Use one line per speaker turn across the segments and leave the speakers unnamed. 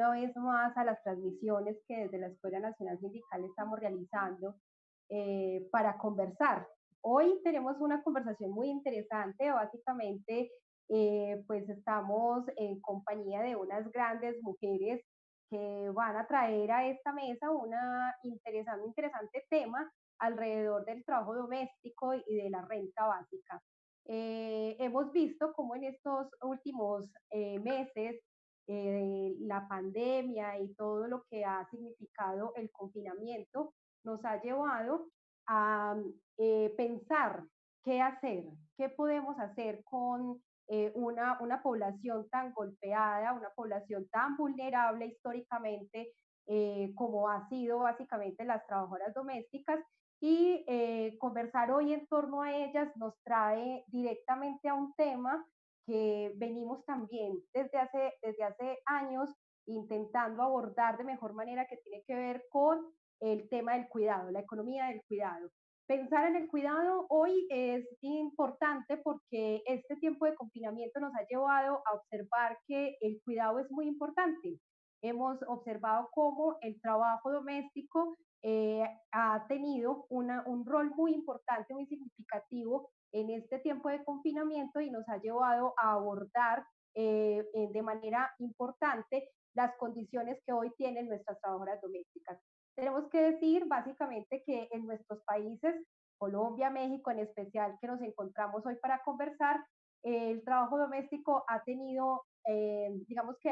una vez más a las transmisiones que desde la Escuela Nacional Sindical estamos realizando para conversar. Hoy tenemos una conversación muy interesante, básicamente pues estamos en compañía de unas grandes mujeres que van a traer a esta mesa un interesante tema alrededor del trabajo doméstico y de la renta básica. Hemos visto cómo en estos últimos meses la pandemia y todo lo que ha significado el confinamiento nos ha llevado a pensar qué hacer, qué podemos hacer con una población tan golpeada, una población tan vulnerable históricamente como ha sido básicamente las trabajadoras domésticas y conversar hoy en torno a ellas nos trae directamente a un tema que venimos también desde hace años intentando abordar de mejor manera que tiene que ver con el tema del cuidado, la economía del cuidado. Pensar en el cuidado hoy es importante porque este tiempo de confinamiento nos ha llevado a observar que el cuidado es muy importante. Hemos observado cómo el trabajo doméstico ha tenido un rol muy importante, muy significativo en este tiempo de confinamiento y nos ha llevado a abordar de manera importante las condiciones que hoy tienen nuestras trabajadoras domésticas. Tenemos que decir básicamente que en nuestros países, Colombia, México en especial, que nos encontramos hoy para conversar, el trabajo doméstico ha tenido, digamos que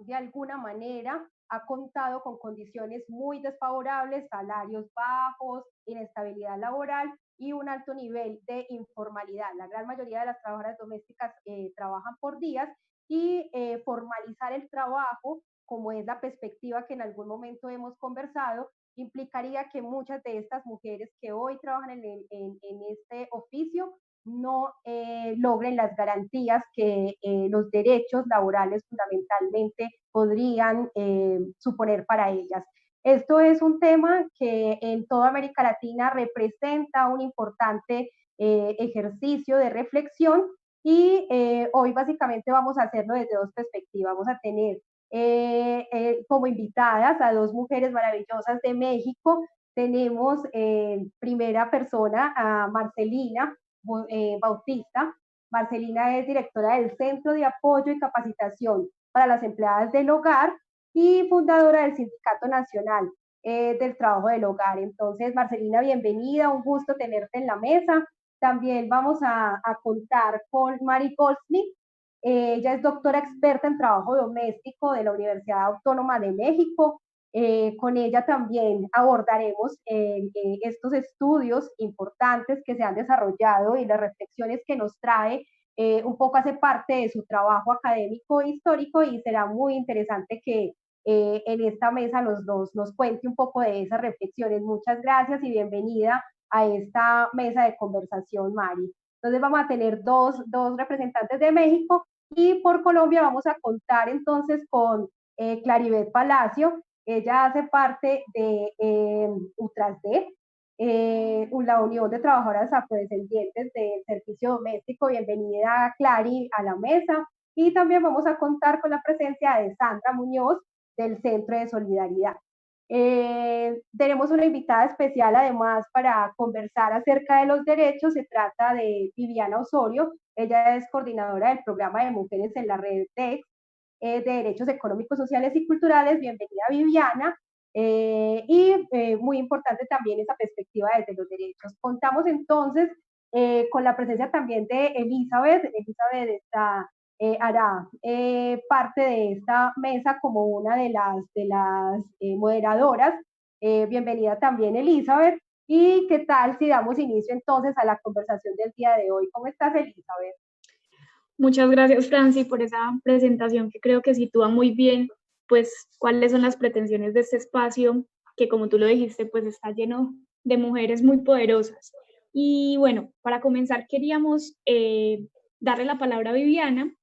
de alguna manera ha contado con condiciones muy desfavorables, salarios bajos, inestabilidad laboral y un alto nivel de informalidad. La gran mayoría de las trabajadoras domésticas trabajan por días y formalizar el trabajo, como es la perspectiva que en algún momento hemos conversado, implicaría que muchas de estas mujeres que hoy trabajan en este oficio no logren las garantías que los derechos laborales fundamentalmente podrían suponer para ellas. Esto es un tema que en toda América Latina representa un importante ejercicio de reflexión y hoy básicamente vamos a hacerlo desde dos perspectivas. Vamos a tener como invitadas a dos mujeres maravillosas de México. Tenemos primera persona a Marcelina Bautista. Marcelina es directora del Centro de Apoyo y Capacitación para las Empleadas del Hogar y fundadora del Sindicato Nacional del Trabajo del Hogar. Entonces, Marcelina, bienvenida, un gusto tenerte en la mesa. También vamos a contar con Mari Goldsmith. Ella es doctora experta en trabajo doméstico de la Universidad Autónoma de México. Con ella también abordaremos estos estudios importantes que se han desarrollado y las reflexiones que nos trae. Un poco hace parte de su trabajo académico e histórico y será muy interesante que en esta mesa los dos nos cuente un poco de esas reflexiones. Muchas gracias y bienvenida a esta mesa de conversación, Mari. Entonces vamos a tener dos representantes de México y por Colombia vamos a contar entonces con Claribet Palacio. Ella hace parte de UTRASD, la Unión de Trabajadoras Afrodescendientes del Servicio Doméstico. Bienvenida, Clary, a la mesa. Y también vamos a contar con la presencia de Sandra Muñoz, del Centro de Solidaridad. Tenemos una invitada especial además para conversar acerca de los derechos. Se trata de Viviana Osorio. Ella es coordinadora del programa de mujeres en la red de derechos económicos, sociales y culturales. Bienvenida, Viviana. Muy importante también esa perspectiva desde los derechos. Contamos entonces con la presencia también de Elizabeth. Elizabeth está hará parte de esta mesa como una de las moderadoras. Bienvenida también, Elizabeth. ¿Y qué tal si damos inicio entonces a la conversación del día de hoy? ¿Cómo estás, Elizabeth?
Muchas gracias, Franci, por esa presentación que creo que sitúa muy bien, pues, cuáles son las pretensiones de este espacio, que como tú lo dijiste, pues está lleno de mujeres muy poderosas. Y bueno, para comenzar queríamos darle la palabra a Viviana.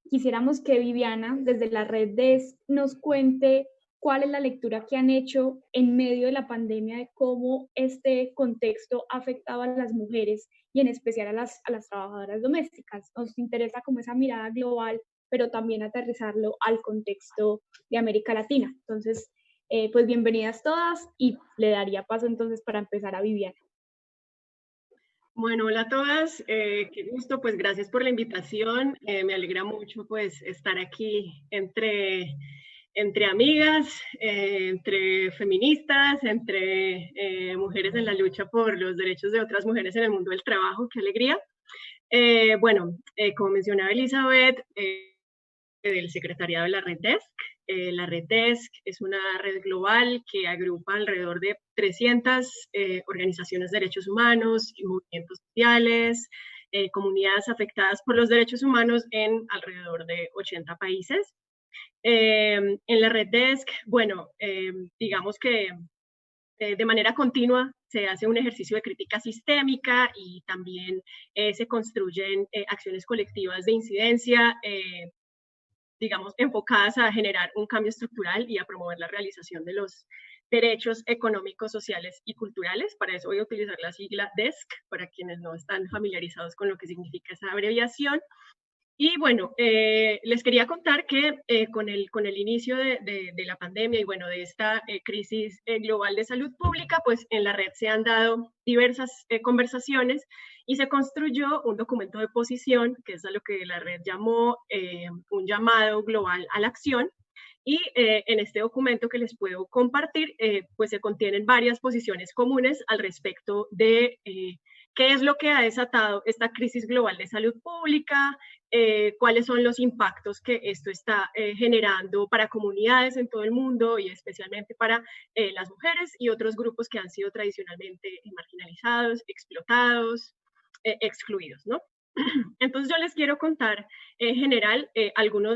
Quisiéramos que Viviana, desde la red DES, nos cuente cuál es la lectura que han hecho en medio de la pandemia de cómo este contexto ha afectado a las mujeres y en especial a las trabajadoras domésticas. Nos interesa como esa mirada global, pero también aterrizarlo al contexto de América Latina. Entonces, pues bienvenidas todas y le daría paso entonces para empezar a Viviana.
Bueno, hola a todas, qué gusto, pues gracias por la invitación, me alegra mucho pues estar aquí entre amigas, entre feministas, entre mujeres en la lucha por los derechos de otras mujeres en el mundo del trabajo, qué alegría. Bueno, como mencionaba Elizabeth, del secretariado de la Red Desk. La Red Desk es una red global que agrupa alrededor de 300 organizaciones de derechos humanos y movimientos sociales, comunidades afectadas por los derechos humanos en alrededor de 80 países. En la Red Desk, bueno, digamos que de manera continua se hace un ejercicio de crítica sistémica y también se construyen acciones colectivas de incidencia, digamos, enfocadas a generar un cambio estructural y a promover la realización de los derechos económicos, sociales y culturales. Para eso voy a utilizar la sigla DESC, para quienes no están familiarizados con lo que significa esa abreviación. Y bueno, les quería contar que con el inicio de la pandemia y bueno, de esta crisis global de salud pública, pues en la red se han dado diversas conversaciones y se construyó un documento de posición, que es a lo que la red llamó un llamado global a la acción. Y en este documento que les puedo compartir, pues se contienen varias posiciones comunes al respecto de qué es lo que ha desatado esta crisis global de salud pública, cuáles son los impactos que esto está generando para comunidades en todo el mundo y especialmente para las mujeres y otros grupos que han sido tradicionalmente marginalizados, explotados, excluidos, ¿no? Entonces yo les quiero contar en general algunos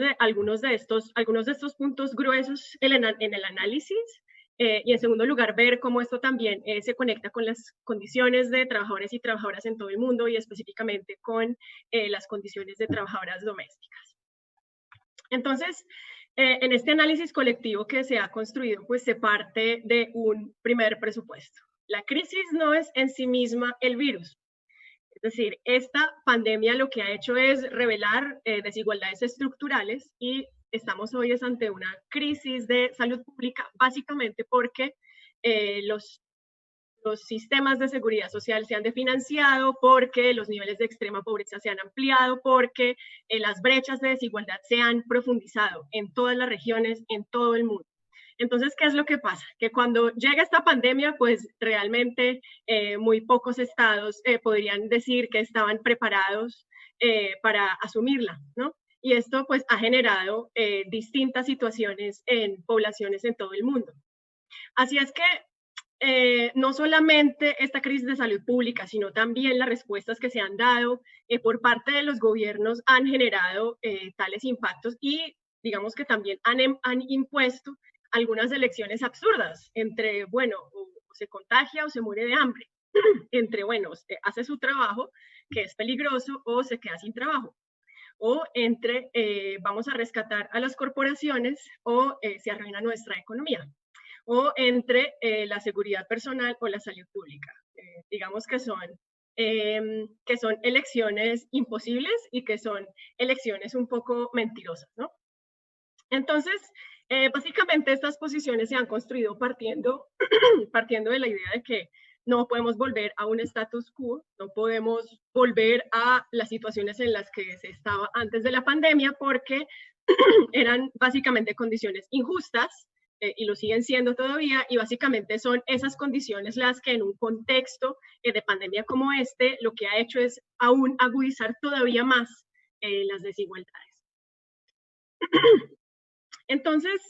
de estos puntos gruesos en el análisis y en segundo lugar ver cómo esto también se conecta con las condiciones de trabajadores y trabajadoras en todo el mundo y específicamente con las condiciones de trabajadoras domésticas. Entonces, en este análisis colectivo que se ha construido, pues se parte de un primer presupuesto. La crisis no es en sí misma el virus. Es decir, esta pandemia lo que ha hecho es revelar desigualdades estructurales y estamos hoy ante una crisis de salud pública básicamente porque los sistemas de seguridad social se han desfinanciado, porque los niveles de extrema pobreza se han ampliado, porque las brechas de desigualdad se han profundizado en todas las regiones, en todo el mundo. Entonces, ¿qué es lo que pasa? Que cuando llega esta pandemia, pues realmente muy pocos estados podrían decir que estaban preparados para asumirla, ¿no? Y esto pues ha generado distintas situaciones en poblaciones en todo el mundo. Así es que no solamente esta crisis de salud pública, sino también las respuestas que se han dado por parte de los gobiernos han generado tales impactos y digamos que también han impuesto algunas elecciones absurdas entre, bueno, o se contagia o se muere de hambre, entre, bueno, usted hace su trabajo, que es peligroso, o se queda sin trabajo, o entre vamos a rescatar a las corporaciones o se arruina nuestra economía, o entre la seguridad personal o la salud pública. Digamos que son elecciones imposibles y que son elecciones un poco mentirosas, ¿no? Entonces, básicamente estas posiciones se han construido partiendo de la idea de que no podemos volver a un status quo, no podemos volver a las situaciones en las que se estaba antes de la pandemia porque eran básicamente condiciones injustas y lo siguen siendo todavía, y básicamente son esas condiciones las que en un contexto de pandemia como este, lo que ha hecho es aún agudizar todavía más las desigualdades. Entonces,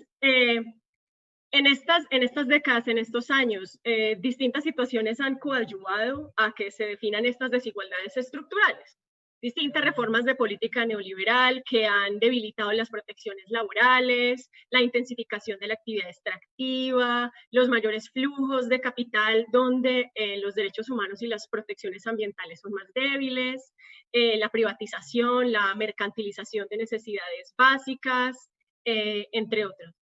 en estas décadas, en estos años, distintas situaciones han coadyuvado a que se definan estas desigualdades estructurales. Distintas reformas de política neoliberal que han debilitado las protecciones laborales, la intensificación de la actividad extractiva, los mayores flujos de capital donde los derechos humanos y las protecciones ambientales son más débiles, la privatización, la mercantilización de necesidades básicas, entre otros.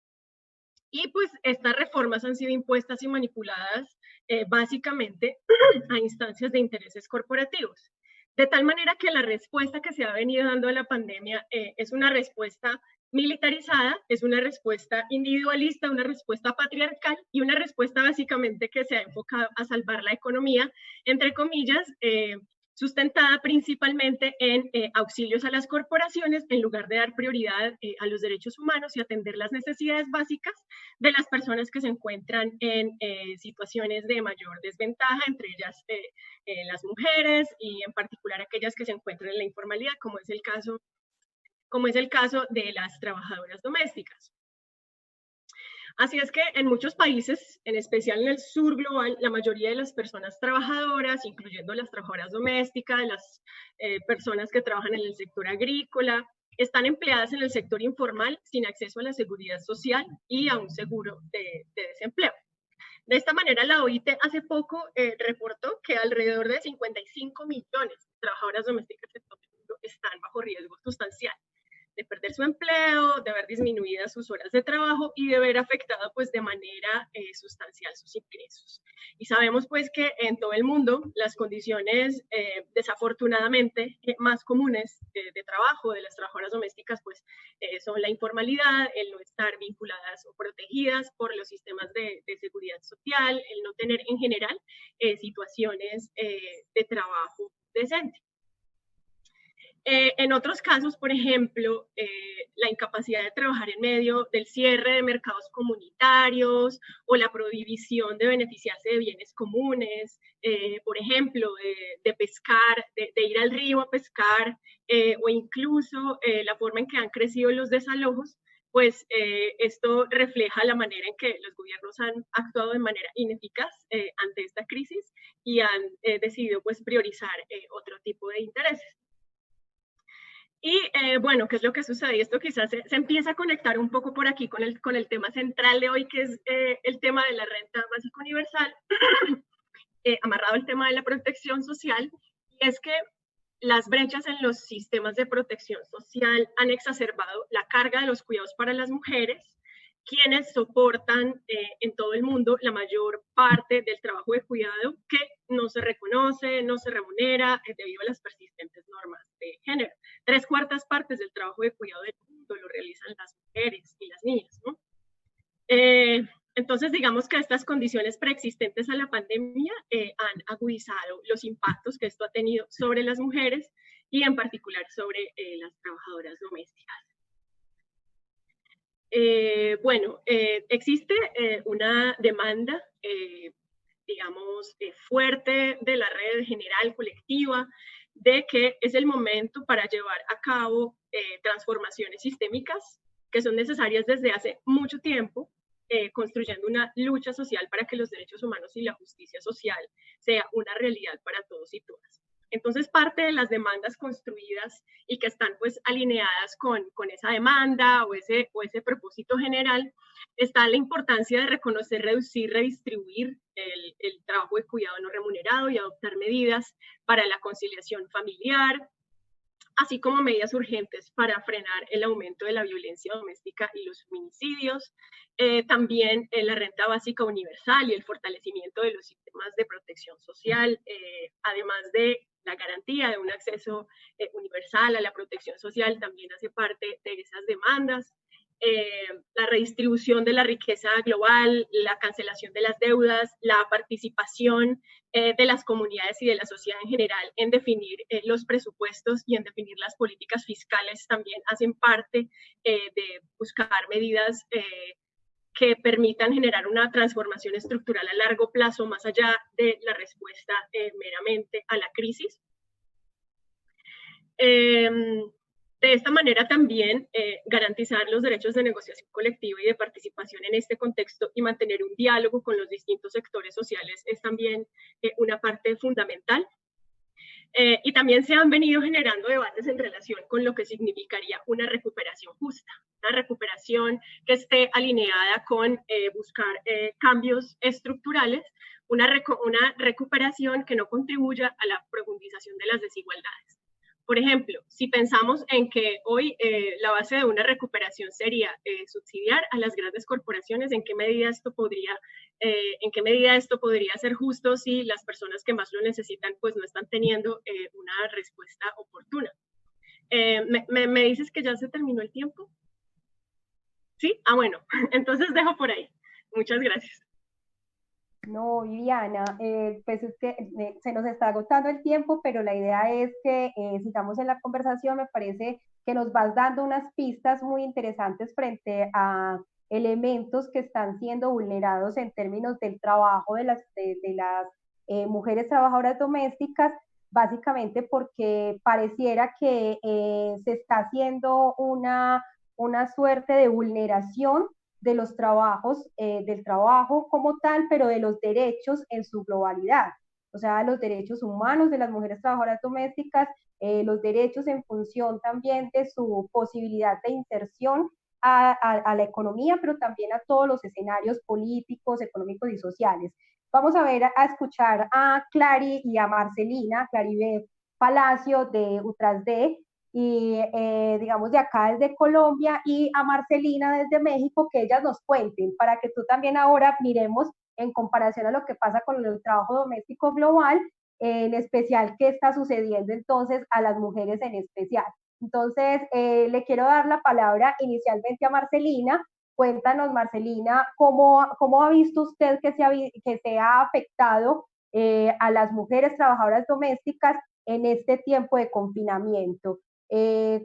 Y pues estas reformas han sido impuestas y manipuladas básicamente a instancias de intereses corporativos. De tal manera que la respuesta que se ha venido dando a la pandemia es una respuesta militarizada, es una respuesta individualista, una respuesta patriarcal y una respuesta básicamente que se ha enfocado a salvar la economía, entre comillas, sustentada principalmente en auxilios a las corporaciones, en lugar de dar prioridad a los derechos humanos y atender las necesidades básicas de las personas que se encuentran en situaciones de mayor desventaja, entre ellas las mujeres y en particular aquellas que se encuentran en la informalidad, como es el caso de las trabajadoras domésticas. Así es que en muchos países, en especial en el sur global, la mayoría de las personas trabajadoras, incluyendo las trabajadoras domésticas, las personas que trabajan en el sector agrícola, están empleadas en el sector informal sin acceso a la seguridad social y a un seguro de desempleo. De esta manera, la OIT hace poco reportó que alrededor de 55 millones de trabajadoras domésticas en todo el mundo están bajo riesgo sustancial de perder su empleo, de ver disminuidas sus horas de trabajo y de ver afectado pues de manera sustancial sus ingresos. Y sabemos pues que en todo el mundo las condiciones desafortunadamente más comunes de trabajo de las trabajadoras domésticas pues son la informalidad, el no estar vinculadas o protegidas por los sistemas de seguridad social, el no tener en general situaciones de trabajo decente. En otros casos, por ejemplo, la incapacidad de trabajar en medio del cierre de mercados comunitarios o la prohibición de beneficiarse de bienes comunes, por ejemplo, de pescar, de ir al río a pescar, o incluso la forma en que han crecido los desalojos, pues esto refleja la manera en que los gobiernos han actuado de manera ineficaz ante esta crisis y han decidido pues priorizar otro tipo de intereses. Y bueno, ¿qué es lo que sucede? Y esto quizás se empieza a conectar un poco por aquí con el tema central de hoy, que es el tema de la renta básica universal, amarrado al tema de la protección social, y es que las brechas en los sistemas de protección social han exacerbado la carga de los cuidados para las mujeres, quienes soportan en todo el mundo la mayor parte del trabajo de cuidado que no se reconoce, no se remunera debido a las persistentes normas de género. 3/4 partes del trabajo de cuidado del mundo lo realizan las mujeres y las niñas, ¿no? Entonces, digamos que estas condiciones preexistentes a la pandemia han agudizado los impactos que esto ha tenido sobre las mujeres y en particular sobre las trabajadoras domésticas. Bueno, existe una demanda, digamos, fuerte de la red general colectiva de que es el momento para llevar a cabo transformaciones sistémicas que son necesarias desde hace mucho tiempo, construyendo una lucha social para que los derechos humanos y la justicia social sea una realidad para todos y todas. Entonces, parte de las demandas construidas y que están pues alineadas con esa demanda o ese propósito general, está la importancia de reconocer, reducir, redistribuir el trabajo de cuidado no remunerado y adoptar medidas para la conciliación familiar, así como medidas urgentes para frenar el aumento de la violencia doméstica y los feminicidios, también la renta básica universal y el fortalecimiento de los sistemas de protección social, además de la garantía de un acceso universal a la protección social, también hace parte de esas demandas. La redistribución de la riqueza global, la cancelación de las deudas, la participación de las comunidades y de la sociedad en general en definir los presupuestos y en definir las políticas fiscales también hacen parte de buscar medidas que permitan generar una transformación estructural a largo plazo más allá de la respuesta meramente a la crisis. De esta manera también garantizar los derechos de negociación colectiva y de participación en este contexto y mantener un diálogo con los distintos sectores sociales es también una parte fundamental. Y también se han venido generando debates en relación con lo que significaría una recuperación justa, una recuperación que esté alineada con buscar cambios estructurales, una recuperación que no contribuya a la profundización de las desigualdades. Por ejemplo, si pensamos en que hoy la base de una recuperación sería subsidiar a las grandes corporaciones, ¿en qué medida esto podría ser justo si las personas que más lo necesitan pues no están teniendo una respuesta oportuna? ¿Me dices que ya se terminó el tiempo? ¿Sí? Ah, bueno, entonces dejo por ahí. Muchas gracias.
No, Viviana, pues es que se nos está agotando el tiempo, pero la idea es que sigamos en la conversación. Me parece que nos vas dando unas pistas muy interesantes frente a elementos que están siendo vulnerados en términos del trabajo de las mujeres trabajadoras domésticas, básicamente porque pareciera que se está haciendo una suerte de vulneración de los trabajos, del trabajo como tal, pero de los derechos en su globalidad. O sea, los derechos humanos de las mujeres trabajadoras domésticas, los derechos en función también de su posibilidad de inserción a la economía, pero también a todos los escenarios políticos, económicos y sociales. Vamos a ver, a escuchar a Clary y a Marcelina, Claribeth Palacio de UTRASD, y digamos de acá desde Colombia, y a Marcelina desde México, que ellas nos cuenten, para que tú también ahora miremos en comparación a lo que pasa con el trabajo doméstico global, en especial qué está sucediendo entonces a las mujeres en especial. Entonces, le quiero dar la palabra inicialmente a Marcelina. Cuéntanos, Marcelina, cómo ha visto usted que se ha afectado a las mujeres trabajadoras domésticas en este tiempo de confinamiento.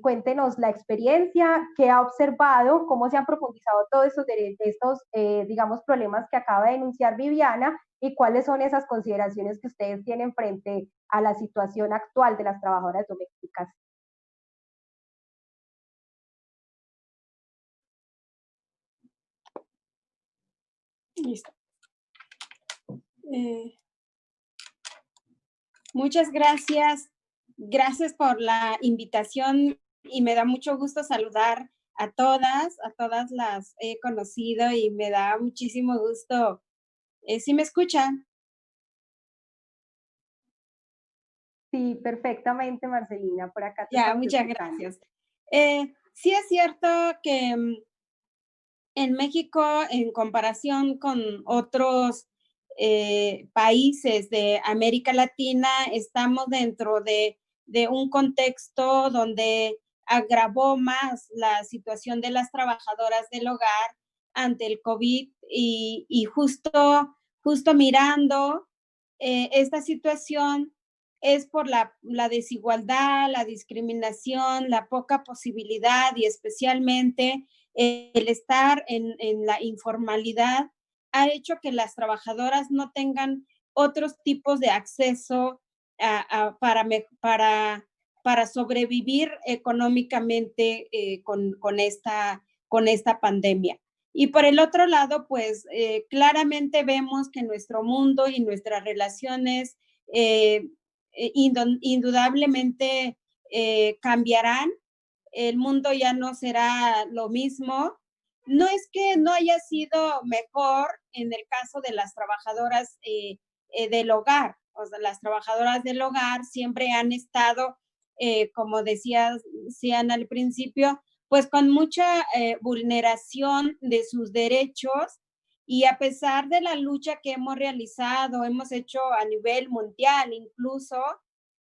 Cuéntenos la experiencia, qué ha observado, cómo se han profundizado todos estos digamos, problemas que acaba de denunciar Viviana, y cuáles son esas consideraciones que ustedes tienen frente a la situación actual de las trabajadoras domésticas.
Listo. Muchas gracias. Gracias por la invitación y me da mucho gusto saludar a todas las he conocido y me da muchísimo gusto. ¿Sí me escuchan?
Sí, perfectamente, Marcelina, por acá te
Ya,
estamos
muchas
escuchando.
gracias. Sí es cierto que en México, en comparación con otros países de América Latina, estamos dentro de un contexto donde agravó más la situación de las trabajadoras del hogar ante el COVID y justo mirando esta situación es por la desigualdad, la discriminación, la poca posibilidad y especialmente el estar en la informalidad ha hecho que las trabajadoras no tengan otros tipos de acceso para sobrevivir económicamente con esta pandemia. Y por el otro lado, pues claramente vemos que nuestro mundo y nuestras relaciones indudablemente cambiarán. El mundo ya no será lo mismo. No es que no haya sido mejor en el caso de las trabajadoras del hogar. O sea, las trabajadoras del hogar siempre han estado, como decían al principio, pues con mucha vulneración de sus derechos, y a pesar de la lucha que hemos realizado, hemos hecho a nivel mundial incluso,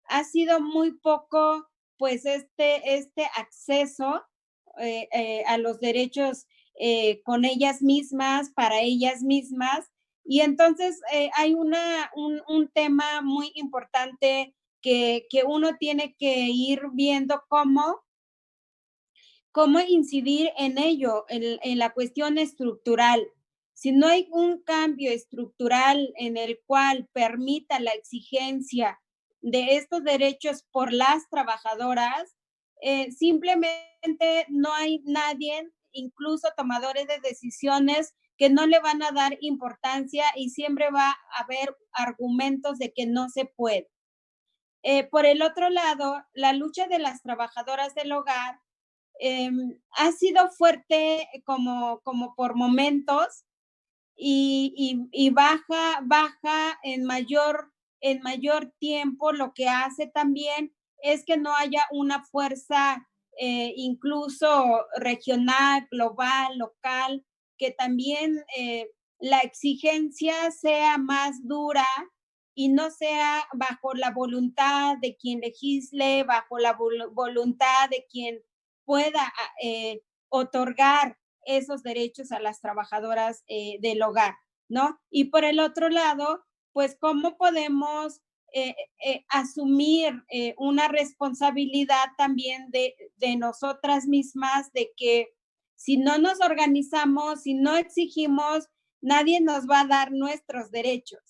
ha sido muy poco pues este acceso a los derechos con ellas mismas, para ellas mismas. Y entonces hay un tema muy importante que uno tiene que ir viendo cómo incidir en ello, en la cuestión estructural. Si no hay un cambio estructural en el cual permita la exigencia de estos derechos por las trabajadoras, simplemente no hay nadie, incluso tomadores de decisiones, que no le van a dar importancia y siempre va a haber argumentos de que no se puede. Por el otro lado, la lucha de las trabajadoras del hogar ha sido fuerte como por momentos y baja en mayor tiempo, lo que hace también es que no haya una fuerza incluso regional, global, local, que también la exigencia sea más dura y no sea bajo la voluntad de quien legisle, bajo la voluntad de quien pueda otorgar esos derechos a las trabajadoras del hogar, ¿no? Y por el otro lado, pues, ¿cómo podemos asumir una responsabilidad también de nosotras mismas, de que si no nos organizamos, si no exigimos, nadie nos va a dar nuestros derechos?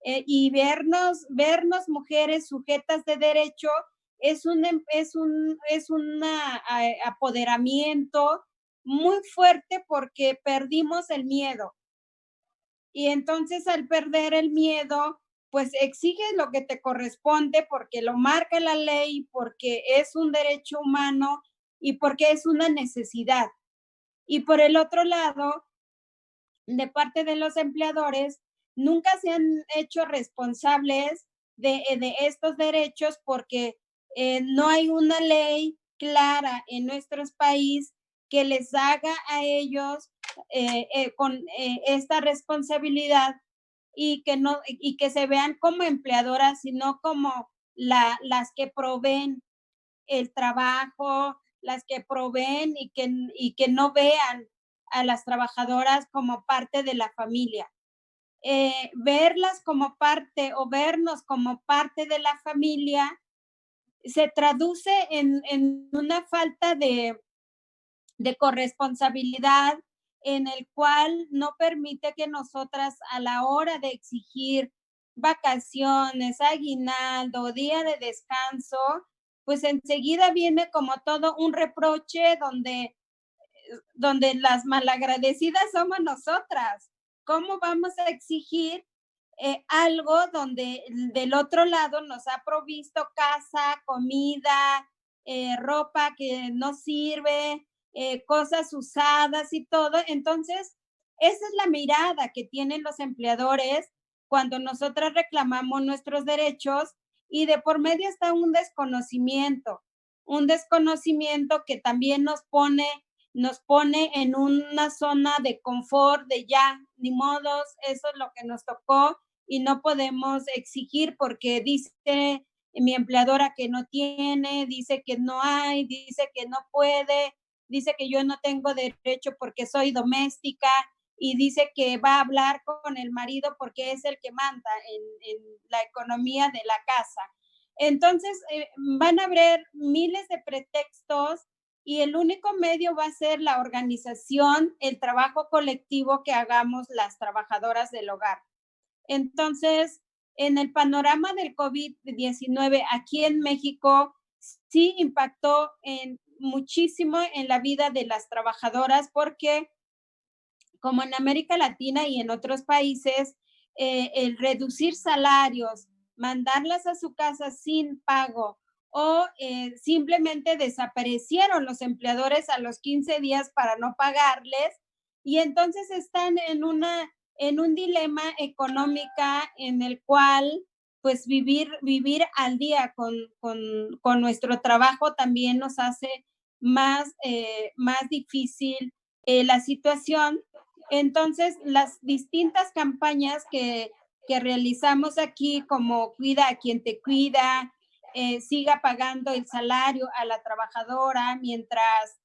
Y vernos mujeres sujetas de derecho es un apoderamiento muy fuerte, porque perdimos el miedo. Y entonces, al perder el miedo, pues exiges lo que te corresponde porque lo marca la ley, porque es un derecho humano y porque es una necesidad. Y por el otro lado, de parte de los empleadores, nunca se han hecho responsables de estos derechos, porque no hay una ley clara en nuestro país que les haga a ellos con esta responsabilidad, y que se vean como empleadoras, sino como las que proveen el trabajo, las que proveen, y que no vean a las trabajadoras como parte de la familia. Verlas como parte, o vernos como parte de la familia, se traduce en una falta de corresponsabilidad, en el cual no permite que nosotras, a la hora de exigir vacaciones, aguinaldo, día de descanso, pues enseguida viene como todo un reproche, donde las malagradecidas somos nosotras. ¿Cómo vamos a exigir algo donde del otro lado nos ha provisto casa, comida, ropa que no sirve, cosas usadas y todo? Entonces, esa es la mirada que tienen los empleadores cuando nosotras reclamamos nuestros derechos, y de por medio está un desconocimiento que también nos pone en una zona de confort, de ya, ni modos, eso es lo que nos tocó, y no podemos exigir porque dice mi empleadora que no tiene, dice que no hay, dice que no puede, dice que yo no tengo derecho porque soy doméstica, y dice que va a hablar con el marido porque es el que manda en la economía de la casa. Entonces, van a haber miles de pretextos, y el único medio va a ser la organización, el trabajo colectivo que hagamos las trabajadoras del hogar. Entonces, en el panorama del COVID-19 aquí en México, sí impactó muchísimo en la vida de las trabajadoras, porque como en América Latina y en otros países, el reducir salarios, mandarlas a su casa sin pago, o simplemente desaparecieron los empleadores a los 15 días para no pagarles, y entonces están en un dilema económica, en el cual pues vivir al día con nuestro trabajo también nos hace más difícil la situación. Entonces, las distintas campañas que realizamos aquí, como Cuida a quien te cuida, siga pagando el salario a la trabajadora mientras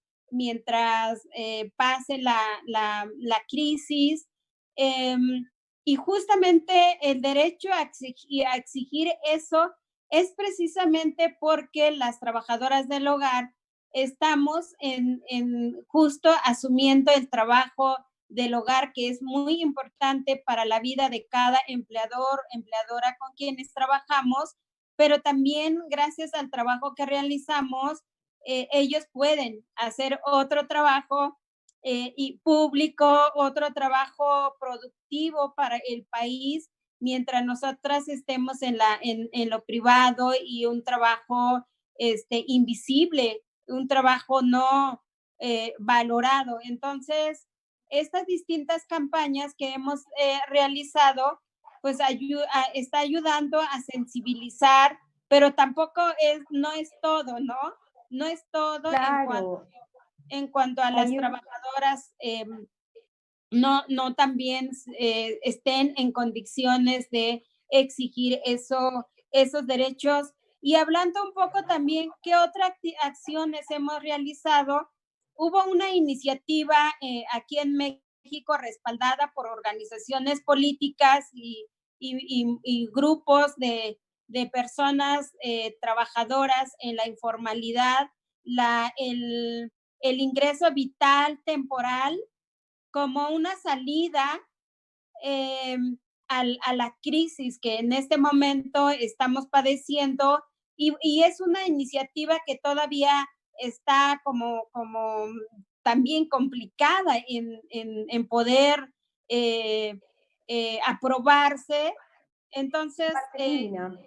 pase la crisis, y justamente el derecho a exigir eso es precisamente porque las trabajadoras del hogar estamos justo asumiendo el trabajo del hogar, que es muy importante para la vida de cada empleador, empleadora con quienes trabajamos, pero también gracias al trabajo que realizamos, ellos pueden hacer otro trabajo y público, otro trabajo productivo para el país, mientras nosotras estemos en lo privado, y un trabajo invisible, un trabajo no valorado. Entonces, estas distintas campañas que hemos realizado, pues está ayudando a sensibilizar pero tampoco no es todo, ¿no? No es todo.
Claro.
En cuanto a las trabajadoras, no también estén en condiciones de exigir esos derechos. Y hablando un poco también, ¿qué otras acciones hemos realizado? Hubo una iniciativa aquí en México respaldada por organizaciones políticas y grupos de personas trabajadoras en la informalidad, el ingreso vital temporal como una salida a la crisis que en este momento estamos padeciendo, y es una iniciativa que todavía está como también complicada en poder aprobarse. Entonces,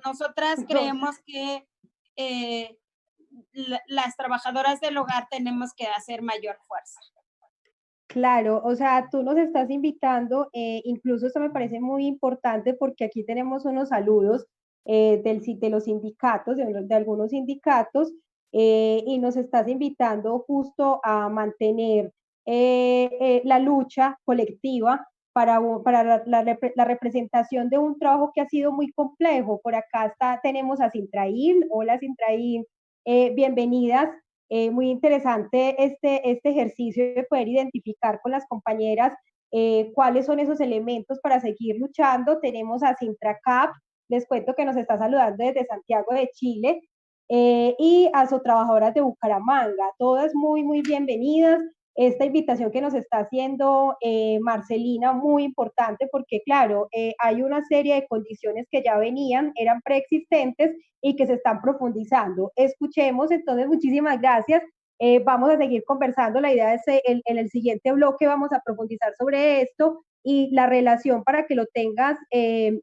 nosotras creemos que las trabajadoras del hogar tenemos que hacer mayor fuerza.
Claro, o sea, tú nos estás invitando, incluso esto me parece muy importante porque aquí tenemos unos saludos de los sindicatos, de algunos sindicatos, y nos estás invitando justo a mantener la lucha colectiva para la representación de un trabajo que ha sido muy complejo. Por acá tenemos a Sintraín. Hola Sintraín, bienvenidas. Muy interesante este ejercicio de poder identificar con las compañeras cuáles son esos elementos para seguir luchando. Tenemos a Sintracap, les cuento que nos está saludando desde Santiago de Chile, y a Sotrabajadoras de Bucaramanga. Todas muy, muy bienvenidas. Esta invitación que nos está haciendo Marcelina, muy importante porque, claro, hay una serie de condiciones que ya venían, eran preexistentes y que se están profundizando. Escuchemos, entonces, muchísimas gracias. Vamos a seguir conversando. La idea es en el siguiente bloque vamos a profundizar sobre esto y la relación, para que lo tengas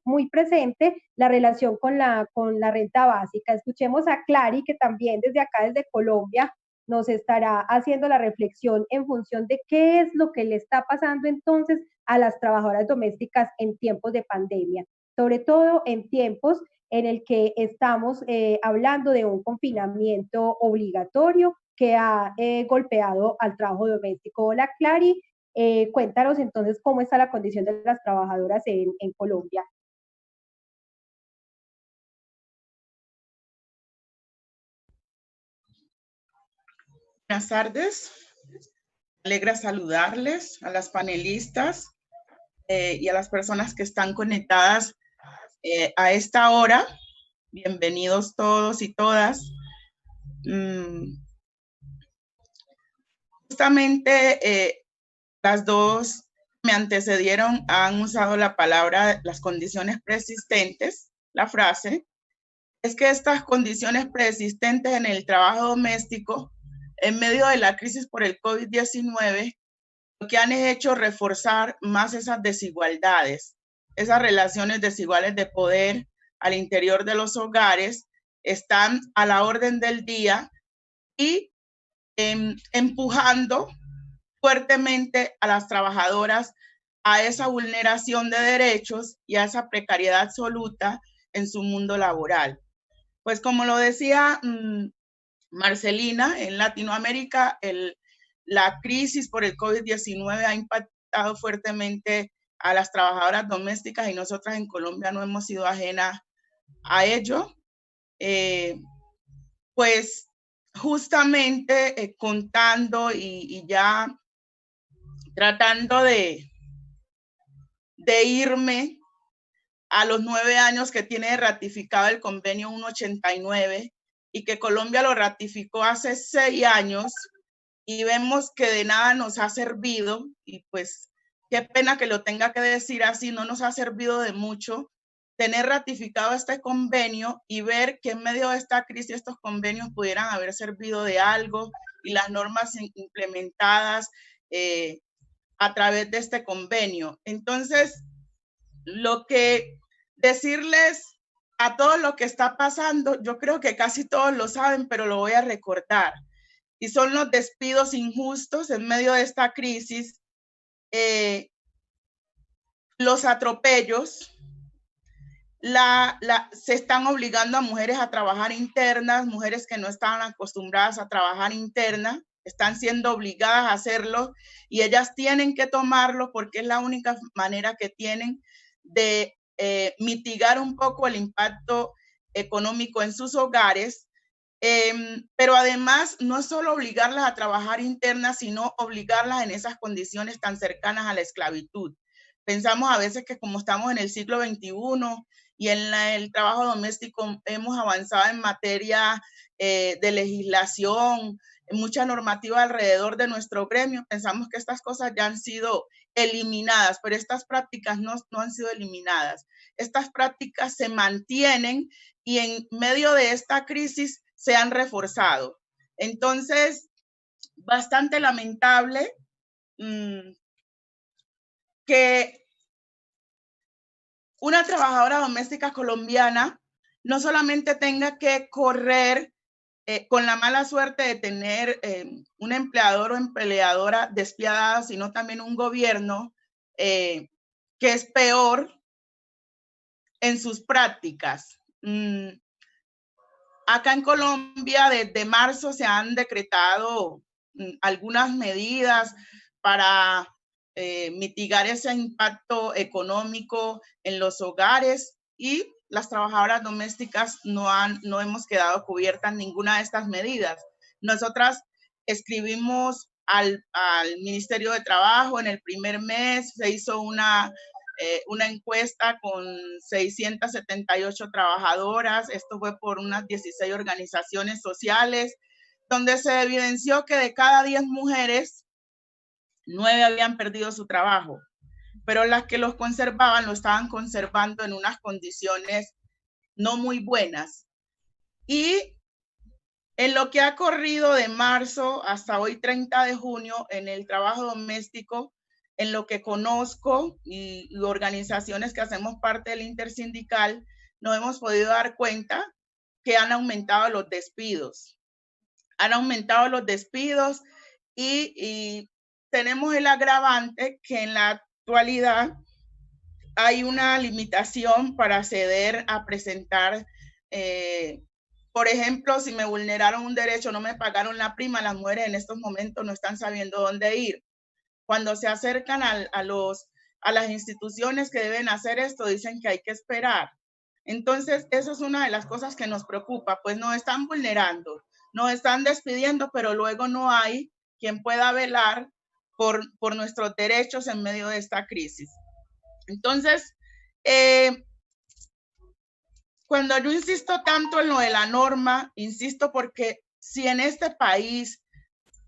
muy presente, la relación con la renta básica. Escuchemos a Clary, que también desde acá, desde Colombia, nos estará haciendo la reflexión en función de qué es lo que le está pasando entonces a las trabajadoras domésticas en tiempos de pandemia, sobre todo en tiempos en el que estamos hablando de un confinamiento obligatorio que ha golpeado al trabajo doméstico. Hola, Clary, cuéntanos entonces cómo está la condición de las trabajadoras en Colombia.
Buenas tardes, me alegra saludarles a las panelistas y a las personas que están conectadas a esta hora. Bienvenidos todos y todas. Justamente las dos me antecedieron, han usado la palabra las condiciones preexistentes. La frase es que estas condiciones preexistentes en el trabajo doméstico, en medio de la crisis por el COVID-19, lo que han hecho reforzar más esas desigualdades, esas relaciones desiguales de poder al interior de los hogares, están a la orden del día y empujando fuertemente a las trabajadoras a esa vulneración de derechos y a esa precariedad absoluta en su mundo laboral. Pues como lo decía Marcelina, en Latinoamérica la crisis por el COVID-19 ha impactado fuertemente a las trabajadoras domésticas y nosotras en Colombia no hemos sido ajenas a ello. Pues justamente contando y ya tratando de irme a los 9 años que tiene ratificado el convenio 189 y que Colombia lo ratificó hace 6 años y vemos que de nada nos ha servido, y pues qué pena que lo tenga que decir así, no nos ha servido de mucho tener ratificado este convenio y ver que en medio de esta crisis estos convenios pudieran haber servido de algo y las normas implementadas a través de este convenio. Entonces, lo que decirles a todo lo que está pasando, yo creo que casi todos lo saben, pero lo voy a recordar. Y son los despidos injustos en medio de esta crisis, los atropellos, se están obligando a mujeres a trabajar internas, mujeres que no estaban acostumbradas a trabajar interna, están siendo obligadas a hacerlo y ellas tienen que tomarlo porque es la única manera que tienen de mitigar un poco el impacto económico en sus hogares. Pero además no es solo obligarlas a trabajar internas, sino obligarlas en esas condiciones tan cercanas a la esclavitud. Pensamos a veces que como estamos en el siglo XXI y en el trabajo doméstico hemos avanzado en materia de legislación, mucha normativa alrededor de nuestro gremio, pensamos que estas cosas ya han sido eliminadas, pero estas prácticas no han sido eliminadas. Estas prácticas se mantienen y en medio de esta crisis se han reforzado. Entonces, bastante lamentable que una trabajadora doméstica colombiana no solamente tenga que correr con la mala suerte de tener un empleador o empleadora despiadada, sino también un gobierno que es peor en sus prácticas. Acá en Colombia, desde marzo se han decretado algunas medidas para mitigar ese impacto económico en los hogares y las trabajadoras domésticas no hemos quedado cubiertas en ninguna de estas medidas. Nosotras escribimos al Ministerio de Trabajo en el primer mes, se hizo una encuesta con 678 trabajadoras, esto fue por unas 16 organizaciones sociales, donde se evidenció que de cada 10 mujeres, 9 habían perdido su trabajo, pero las que los conservaban lo estaban conservando en unas condiciones no muy buenas. Y en lo que ha corrido de marzo hasta hoy 30 de junio en el trabajo doméstico, en lo que conozco y organizaciones que hacemos parte del intersindical, nos hemos podido dar cuenta que han aumentado los despidos. Han aumentado los despidos y tenemos el agravante que en la actualidad hay una limitación para acceder a presentar, por ejemplo, si me vulneraron un derecho, no me pagaron la prima, las mujeres en estos momentos no están sabiendo dónde ir. Cuando se acercan a las instituciones que deben hacer esto, dicen que hay que esperar. Entonces, eso es una de las cosas que nos preocupa, pues nos están vulnerando, nos están despidiendo, pero luego no hay quien pueda velar por nuestros derechos en medio de esta crisis. Entonces, cuando yo insisto tanto en lo de la norma, insisto porque si en este país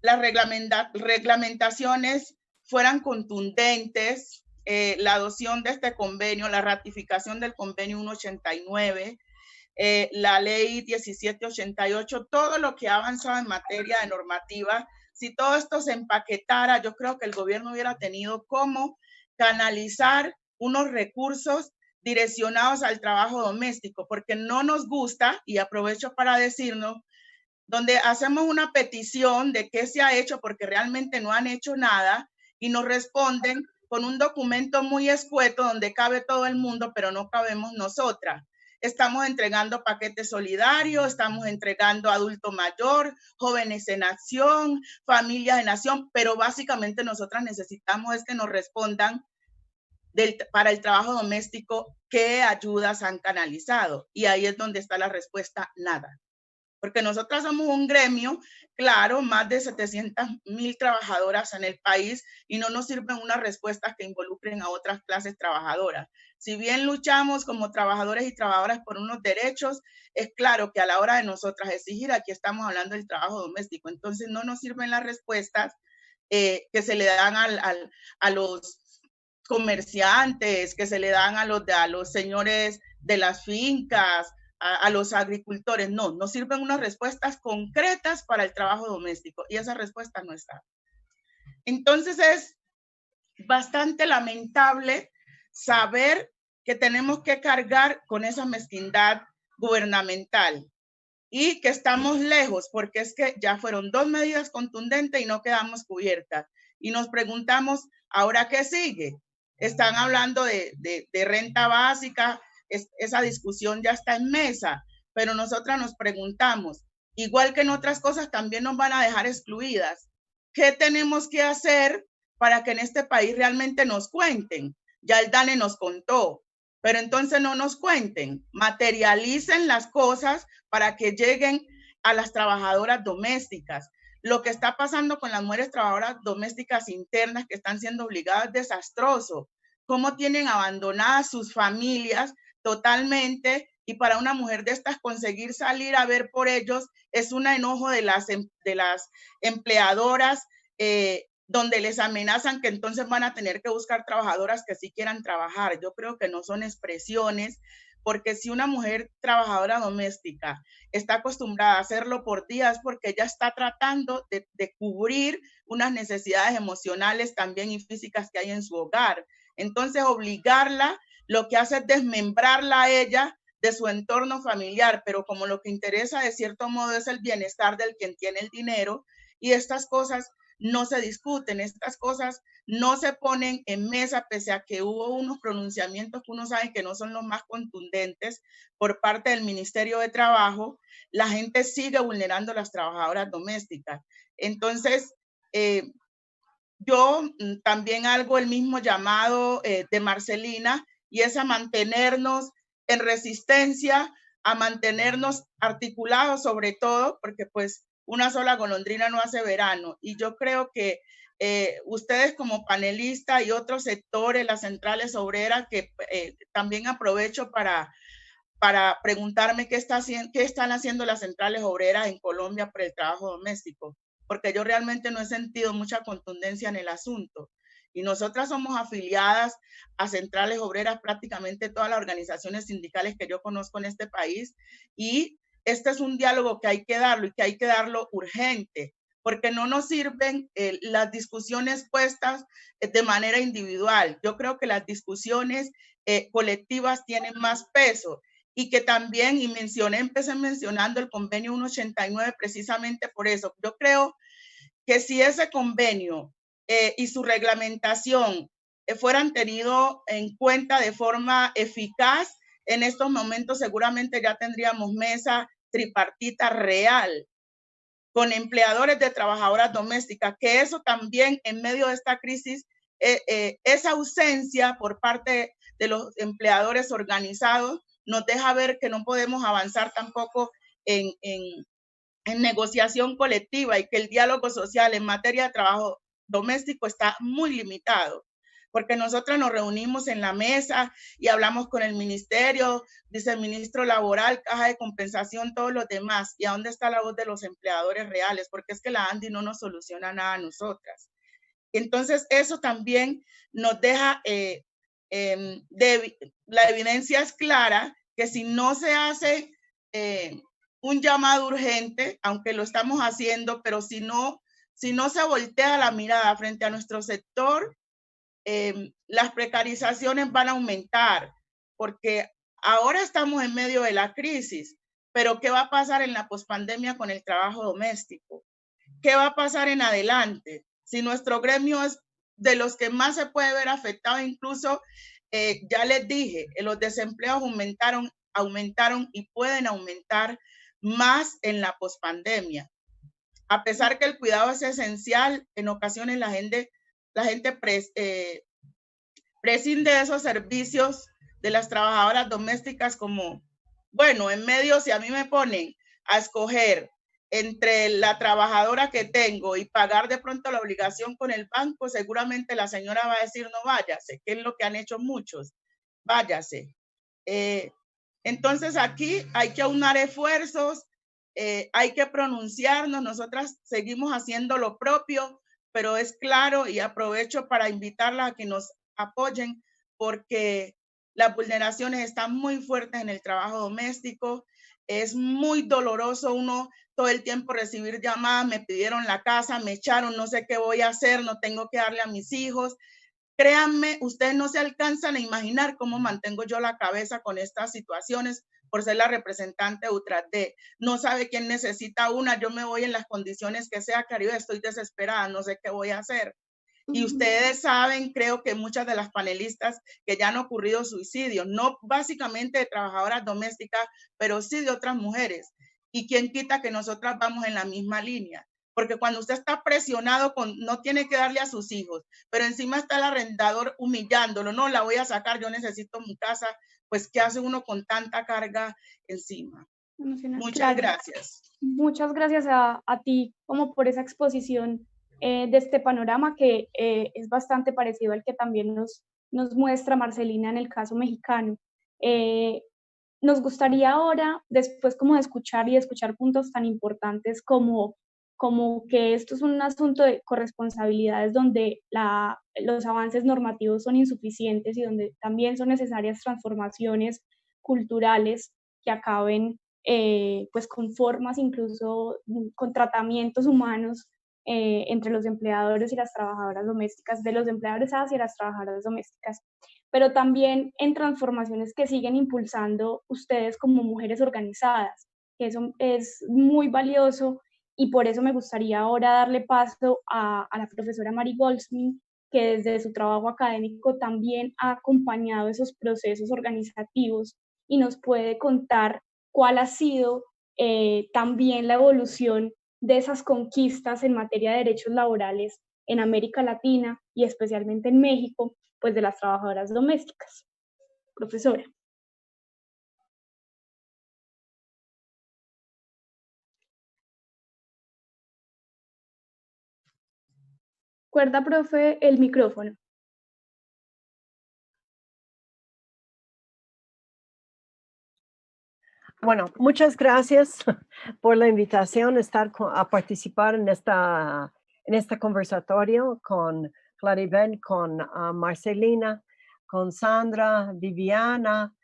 las reglamentaciones fueran contundentes, la adopción de este convenio, la ratificación del convenio 189, la ley 1788, todo lo que ha avanzado en materia de normativa, si todo esto se empaquetara, yo creo que el gobierno hubiera tenido cómo canalizar unos recursos direccionados al trabajo doméstico, porque no nos gusta, y aprovecho para decirnos, donde hacemos una petición de qué se ha hecho porque realmente no han hecho nada y nos responden con un documento muy escueto donde cabe todo el mundo, pero no cabemos nosotras. Estamos entregando paquetes solidarios, estamos entregando adulto mayor, jóvenes en acción, familias en acción, pero básicamente nosotras necesitamos es que nos respondan para el trabajo doméstico qué ayudas han canalizado. Y ahí es donde está la respuesta, nada. Porque nosotras somos un gremio, claro, más de 700,000 trabajadoras en el país y no nos sirven unas respuestas que involucren a otras clases trabajadoras. Si bien luchamos como trabajadores y trabajadoras por unos derechos, es claro que a la hora de nosotras exigir, aquí estamos hablando del trabajo doméstico, entonces no nos sirven las respuestas que se le dan a los comerciantes, que se le dan a los señores de las fincas, a los agricultores. No sirven unas respuestas concretas para el trabajo doméstico y esa respuesta no está. Entonces es bastante lamentable saber que tenemos que cargar con esa mezquindad gubernamental y que estamos lejos porque es que ya fueron 2 medidas contundentes y no quedamos cubiertas. Y nos preguntamos, ¿ahora qué sigue? Están hablando de renta básica, esa discusión ya está en mesa, pero nosotras nos preguntamos, igual que en otras cosas también nos van a dejar excluidas. ¿Qué tenemos que hacer para que en este país realmente nos cuenten? Ya el DANE nos contó, pero entonces no nos cuenten, materialicen las cosas para que lleguen a las trabajadoras domésticas. Lo que está pasando con las mujeres trabajadoras domésticas internas que están siendo obligadas es desastroso. Cómo tienen abandonadas sus familias totalmente, y para una mujer de estas conseguir salir a ver por ellos es un enojo de las empleadoras, donde les amenazan que entonces van a tener que buscar trabajadoras que sí quieran trabajar. Yo creo que no son expresiones, porque si una mujer trabajadora doméstica está acostumbrada a hacerlo por días, porque ella está tratando de cubrir unas necesidades emocionales también y físicas que hay en su hogar. Entonces, obligarla lo que hace es desmembrarla a ella de su entorno familiar, pero como lo que interesa de cierto modo es el bienestar del quien tiene el dinero, y estas cosas no se discuten, estas cosas no se ponen en mesa, pese a que hubo unos pronunciamientos que uno sabe que no son los más contundentes por parte del Ministerio de Trabajo. La gente sigue vulnerando a las trabajadoras domésticas. Entonces, yo también hago el mismo llamado de Marcelina, y es a mantenernos en resistencia, a mantenernos articulados sobre todo, porque pues una sola golondrina no hace verano. Y yo creo que ustedes como panelistas y otros sectores, las centrales obreras, que también aprovecho para preguntarme qué están haciendo las centrales obreras en Colombia por el trabajo doméstico, porque yo realmente no he sentido mucha contundencia en el asunto. Y nosotras somos afiliadas a centrales obreras, prácticamente todas las organizaciones sindicales que yo conozco en este país, y este es un diálogo que hay que darlo, y que hay que darlo urgente, porque no nos sirven las discusiones puestas de manera individual. Yo creo que las discusiones colectivas tienen más peso, y que también, y empecé mencionando el convenio 189 precisamente por eso. Yo creo que si ese convenio y su reglamentación fueran tenido en cuenta de forma eficaz, en estos momentos seguramente ya tendríamos mesa tripartita real con empleadores de trabajadoras domésticas, que eso también en medio de esta crisis, esa ausencia por parte de los empleadores organizados nos deja ver que no podemos avanzar tampoco en negociación colectiva, y que el diálogo social en materia de trabajo doméstico está muy limitado, porque nosotros nos reunimos en la mesa y hablamos con el ministerio, viceministro laboral, caja de compensación, todos los demás. ¿Y a dónde está la voz de los empleadores reales? Porque es que la ANDI no nos soluciona nada a nosotras. Entonces, eso también nos deja, la evidencia es clara, que si no se hace un llamado urgente, aunque lo estamos haciendo, pero si no se voltea la mirada frente a nuestro sector, las precarizaciones van a aumentar, porque ahora estamos en medio de la crisis, pero ¿qué va a pasar en la pospandemia con el trabajo doméstico? ¿Qué va a pasar en adelante? Si nuestro gremio es de los que más se puede ver afectado, incluso ya les dije, los desempleos aumentaron y pueden aumentar más en la pospandemia. A pesar que el cuidado es esencial, en ocasiones la gente prescinde de esos servicios de las trabajadoras domésticas, como, bueno, en medio, si a mí me ponen a escoger entre la trabajadora que tengo y pagar de pronto la obligación con el banco, seguramente la señora va a decir, no, váyase, que es lo que han hecho muchos, váyase. Entonces aquí hay que aunar esfuerzos, hay que pronunciarnos. Nosotras seguimos haciendo lo propio, pero es claro, y aprovecho para invitarlas a que nos apoyen, porque las vulneraciones están muy fuertes en el trabajo doméstico. Es muy doloroso uno todo el tiempo recibir llamadas, me pidieron la casa, me echaron, no sé qué voy a hacer, no tengo que darle a mis hijos. Créanme, ustedes no se alcanzan a imaginar cómo mantengo yo la cabeza con estas situaciones por ser la representante de UTRAD. No sabe quién necesita una, yo me voy en las condiciones que sea, Caribe, estoy desesperada, no sé qué voy a hacer. Y ustedes saben, creo que muchas de las panelistas, que ya han ocurrido suicidios, no básicamente de trabajadoras domésticas, pero sí de otras mujeres. Y quién quita que nosotras vamos en la misma línea. Porque cuando usted está presionado, no tiene que darle a sus hijos, pero encima está el arrendador humillándolo, no, la voy a sacar, yo necesito mi casa, pues ¿qué hace uno con tanta carga encima? Muchas gracias.
Muchas gracias a ti como por esa exposición de este panorama que es bastante parecido al que también nos muestra Marcelina en el caso mexicano. Nos gustaría ahora, después como de escuchar puntos tan importantes como que esto es un asunto de corresponsabilidades donde los avances normativos son insuficientes y donde también son necesarias transformaciones culturales que acaben pues con formas, incluso con tratamientos humanos entre los empleadores y las trabajadoras domésticas, de los empleadores hacia las trabajadoras domésticas, pero también en transformaciones que siguen impulsando ustedes como mujeres organizadas, que eso es muy valioso, y por eso me gustaría ahora darle paso a la profesora Mari Goldsmith, que desde su trabajo académico también ha acompañado esos procesos organizativos y nos puede contar cuál ha sido también la evolución de esas conquistas en materia de derechos laborales en América Latina y especialmente en México, pues de las trabajadoras domésticas. Profesora. Cuerda, profe, el micrófono.
Bueno, muchas gracias por la invitación a participar en este conversatorio con Claribel, con Marcelina, con Sandra, Viviana.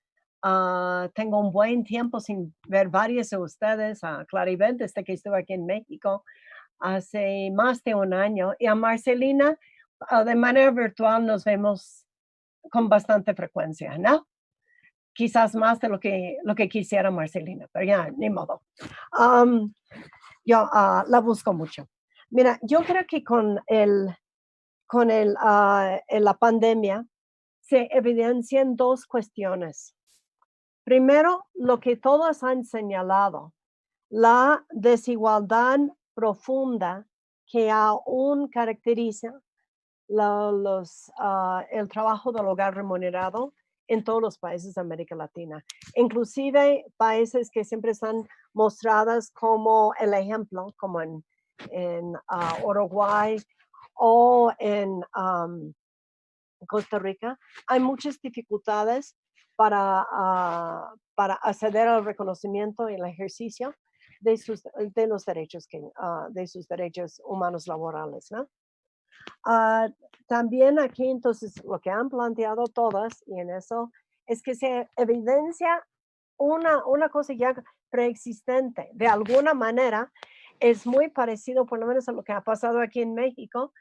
Tengo un buen tiempo sin ver varios de ustedes, a Claribel desde que estuve aquí en México hace más de un año, y a Marcelina de manera virtual nos vemos con bastante frecuencia, ¿no? Quizás más de lo que quisiera Marcelina, pero ya, ni modo. Yo la busco mucho. Mira, yo creo que con la pandemia se evidencian dos cuestiones. Primero, lo que todos han señalado, la desigualdad profunda que aún caracteriza el trabajo del hogar remunerado en todos los países de América Latina, inclusive países que siempre están mostradas como el ejemplo, como en Uruguay o en Costa Rica. Hay muchas dificultades para acceder al reconocimiento y el ejercicio de los derechos de sus derechos humanos laborales, ¿no? También aquí, entonces, lo que han planteado todas, y en eso, es que se evidencia una cosa ya preexistente. De alguna manera, es muy parecido, por lo menos a lo que ha pasado aquí en México.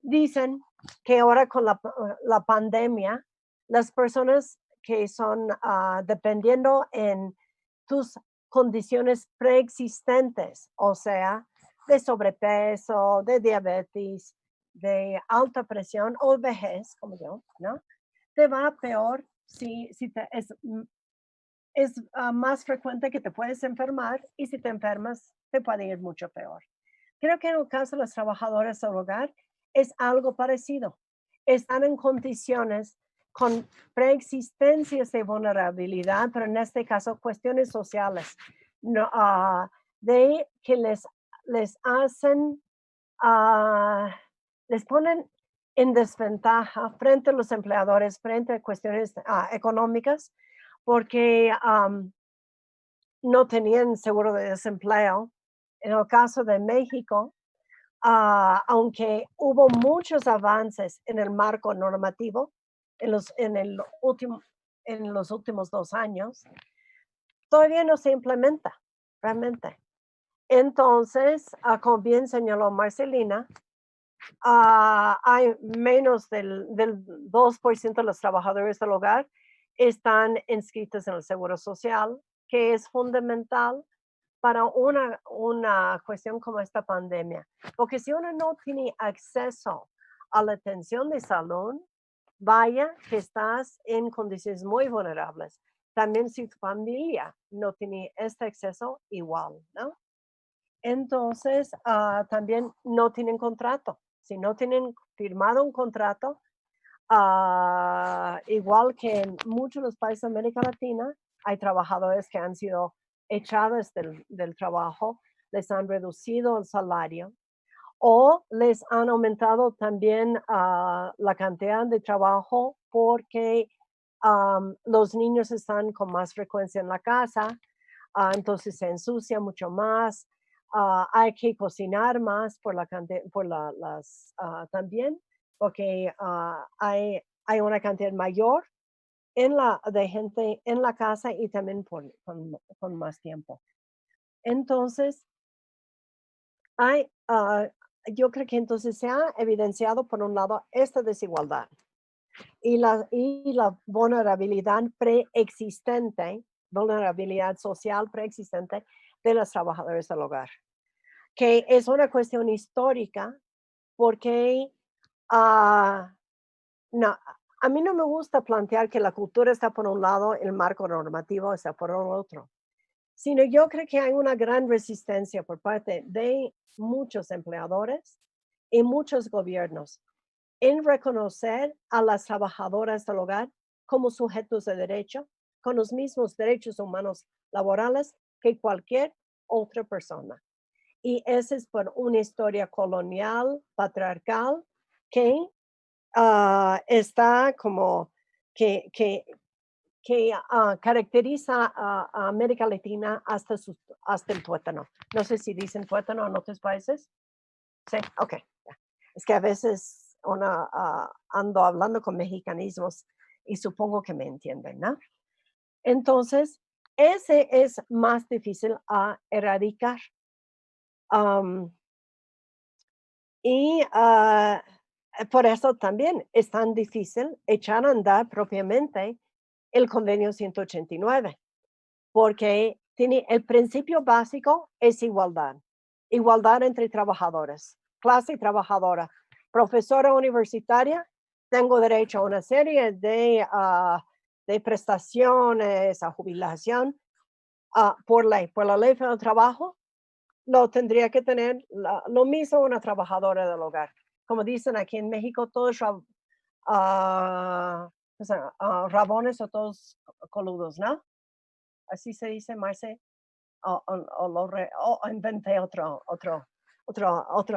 Dicen que ahora con la pandemia, las personas que son dependiendo en tus condiciones preexistentes, o sea, de sobrepeso, de diabetes, de alta presión o vejez, como yo, ¿no? Te va peor es más frecuente que te puedes enfermar, y si te enfermas, te puede ir mucho peor. Creo que en el caso de las trabajadoras del hogar es algo parecido. Están en condiciones con preexistencias de vulnerabilidad, pero en este caso cuestiones sociales, no, de que les hacen les ponen en desventaja frente a los empleadores, frente a cuestiones económicas, porque no tenían seguro de desempleo. En el caso de México, aunque hubo muchos avances en el marco normativo en los últimos 2 años, todavía no se implementa realmente. Entonces, como bien señaló Marcelina, hay menos del 2% de los trabajadores del hogar están inscritos en el Seguro Social, que es fundamental para una cuestión como esta pandemia. Porque si uno no tiene acceso a la atención de salud, vaya que estás en condiciones muy vulnerables. También si tu familia no tiene este acceso, igual, ¿no? Entonces, también no tienen contrato. Si no tienen firmado un contrato, igual que en muchos de los países de América Latina, hay trabajadores que han sido echados del trabajo, les han reducido el salario o les han aumentado también la cantidad de trabajo porque los niños están con más frecuencia en la casa, entonces se ensucia mucho más, hay que cocinar más por la cantidad, también, porque hay una cantidad mayor de gente en la casa y también con más tiempo. Entonces, yo creo que entonces se ha evidenciado, por un lado, esta desigualdad y la vulnerabilidad preexistente, vulnerabilidad social preexistente de los trabajadores del hogar, que es una cuestión histórica porque no, a mí no me gusta plantear que la cultura está por un lado, el marco normativo está por el otro, sino yo creo que hay una gran resistencia por parte de muchos empleadores y muchos gobiernos en reconocer a las trabajadoras del hogar como sujetos de derecho, con los mismos derechos humanos laborales que cualquier otra persona. Y esa es por una historia colonial, patriarcal, que está como que caracteriza a América Latina hasta el tuétano. No sé si dicen tuétano en otros países. Sí, ok. Es que a veces ando hablando con mexicanismos y supongo que me entienden, ¿no? Entonces, ese es más difícil a erradicar. Y por eso también es tan difícil echar a andar propiamente el convenio 189, porque tiene el principio básico es igualdad, igualdad entre trabajadores, clase trabajadora, profesora universitaria, tengo derecho a una serie de prestaciones, a jubilación por ley, por la ley del trabajo, lo tendría que tener lo mismo una trabajadora del hogar. Como dicen aquí en México, todos rabones o todos coludos, ¿no? Así se dice, Marce, o inventé otro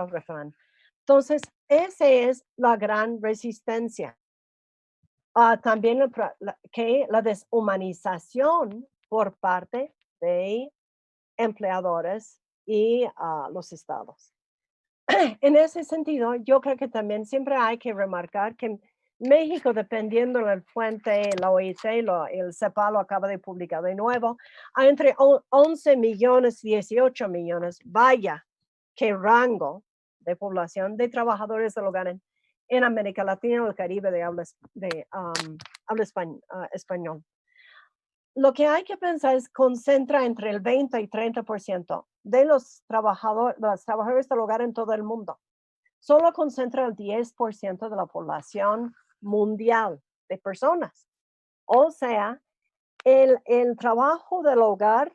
refrán. Entonces, esa es la gran resistencia. También la deshumanización por parte de empleadores y los estados. En ese sentido, yo creo que también siempre hay que remarcar que México, dependiendo del fuente, la OIT, el CEPAL lo acaba de publicar de nuevo, hay entre 11 millones y 18 millones, vaya, qué rango de población de trabajadores del hogar en América Latina o el Caribe de habla español. Lo que hay que pensar es concentra entre el 20 y 30% de los trabajadores del hogar en todo el mundo. Solo concentra el 10% de la población mundial de personas. O sea, el trabajo del hogar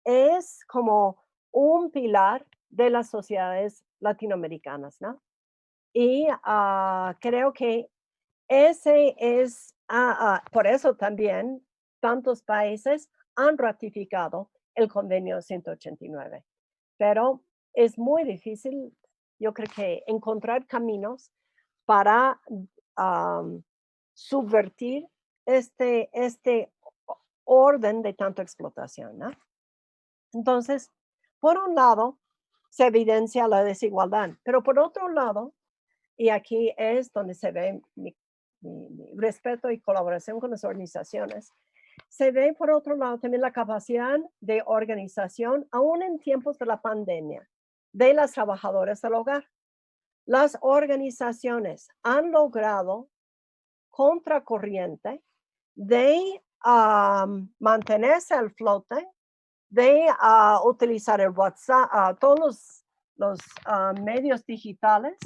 es como un pilar de las sociedades latinoamericanas, ¿no? Y creo que ese es, por eso también tantos países han ratificado el convenio 189, pero es muy difícil, yo creo que encontrar caminos para subvertir este orden de tanta explotación, ¿no? Entonces, por un lado, se evidencia la desigualdad, pero por otro lado, y aquí es donde se ve mi respeto y colaboración con las organizaciones, se ve por otro lado también la capacidad de organización, aún en tiempos de la pandemia, de las trabajadoras del hogar. Las organizaciones han logrado contracorriente de mantenerse al flote, de utilizar el WhatsApp, todos los medios digitales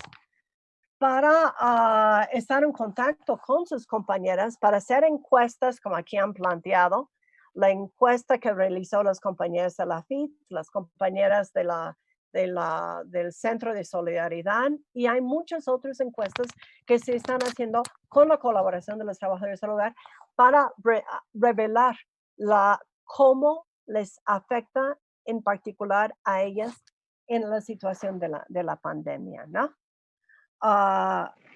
para estar en contacto con sus compañeras, para hacer encuestas como aquí han planteado, la encuesta que realizó las compañeras de la FIT, las compañeras del Centro de Solidaridad, y hay muchas otras encuestas que se están haciendo con la colaboración de los trabajadores del hogar para revelar cómo les afecta en particular a ellas en la situación de la pandemia, ¿no?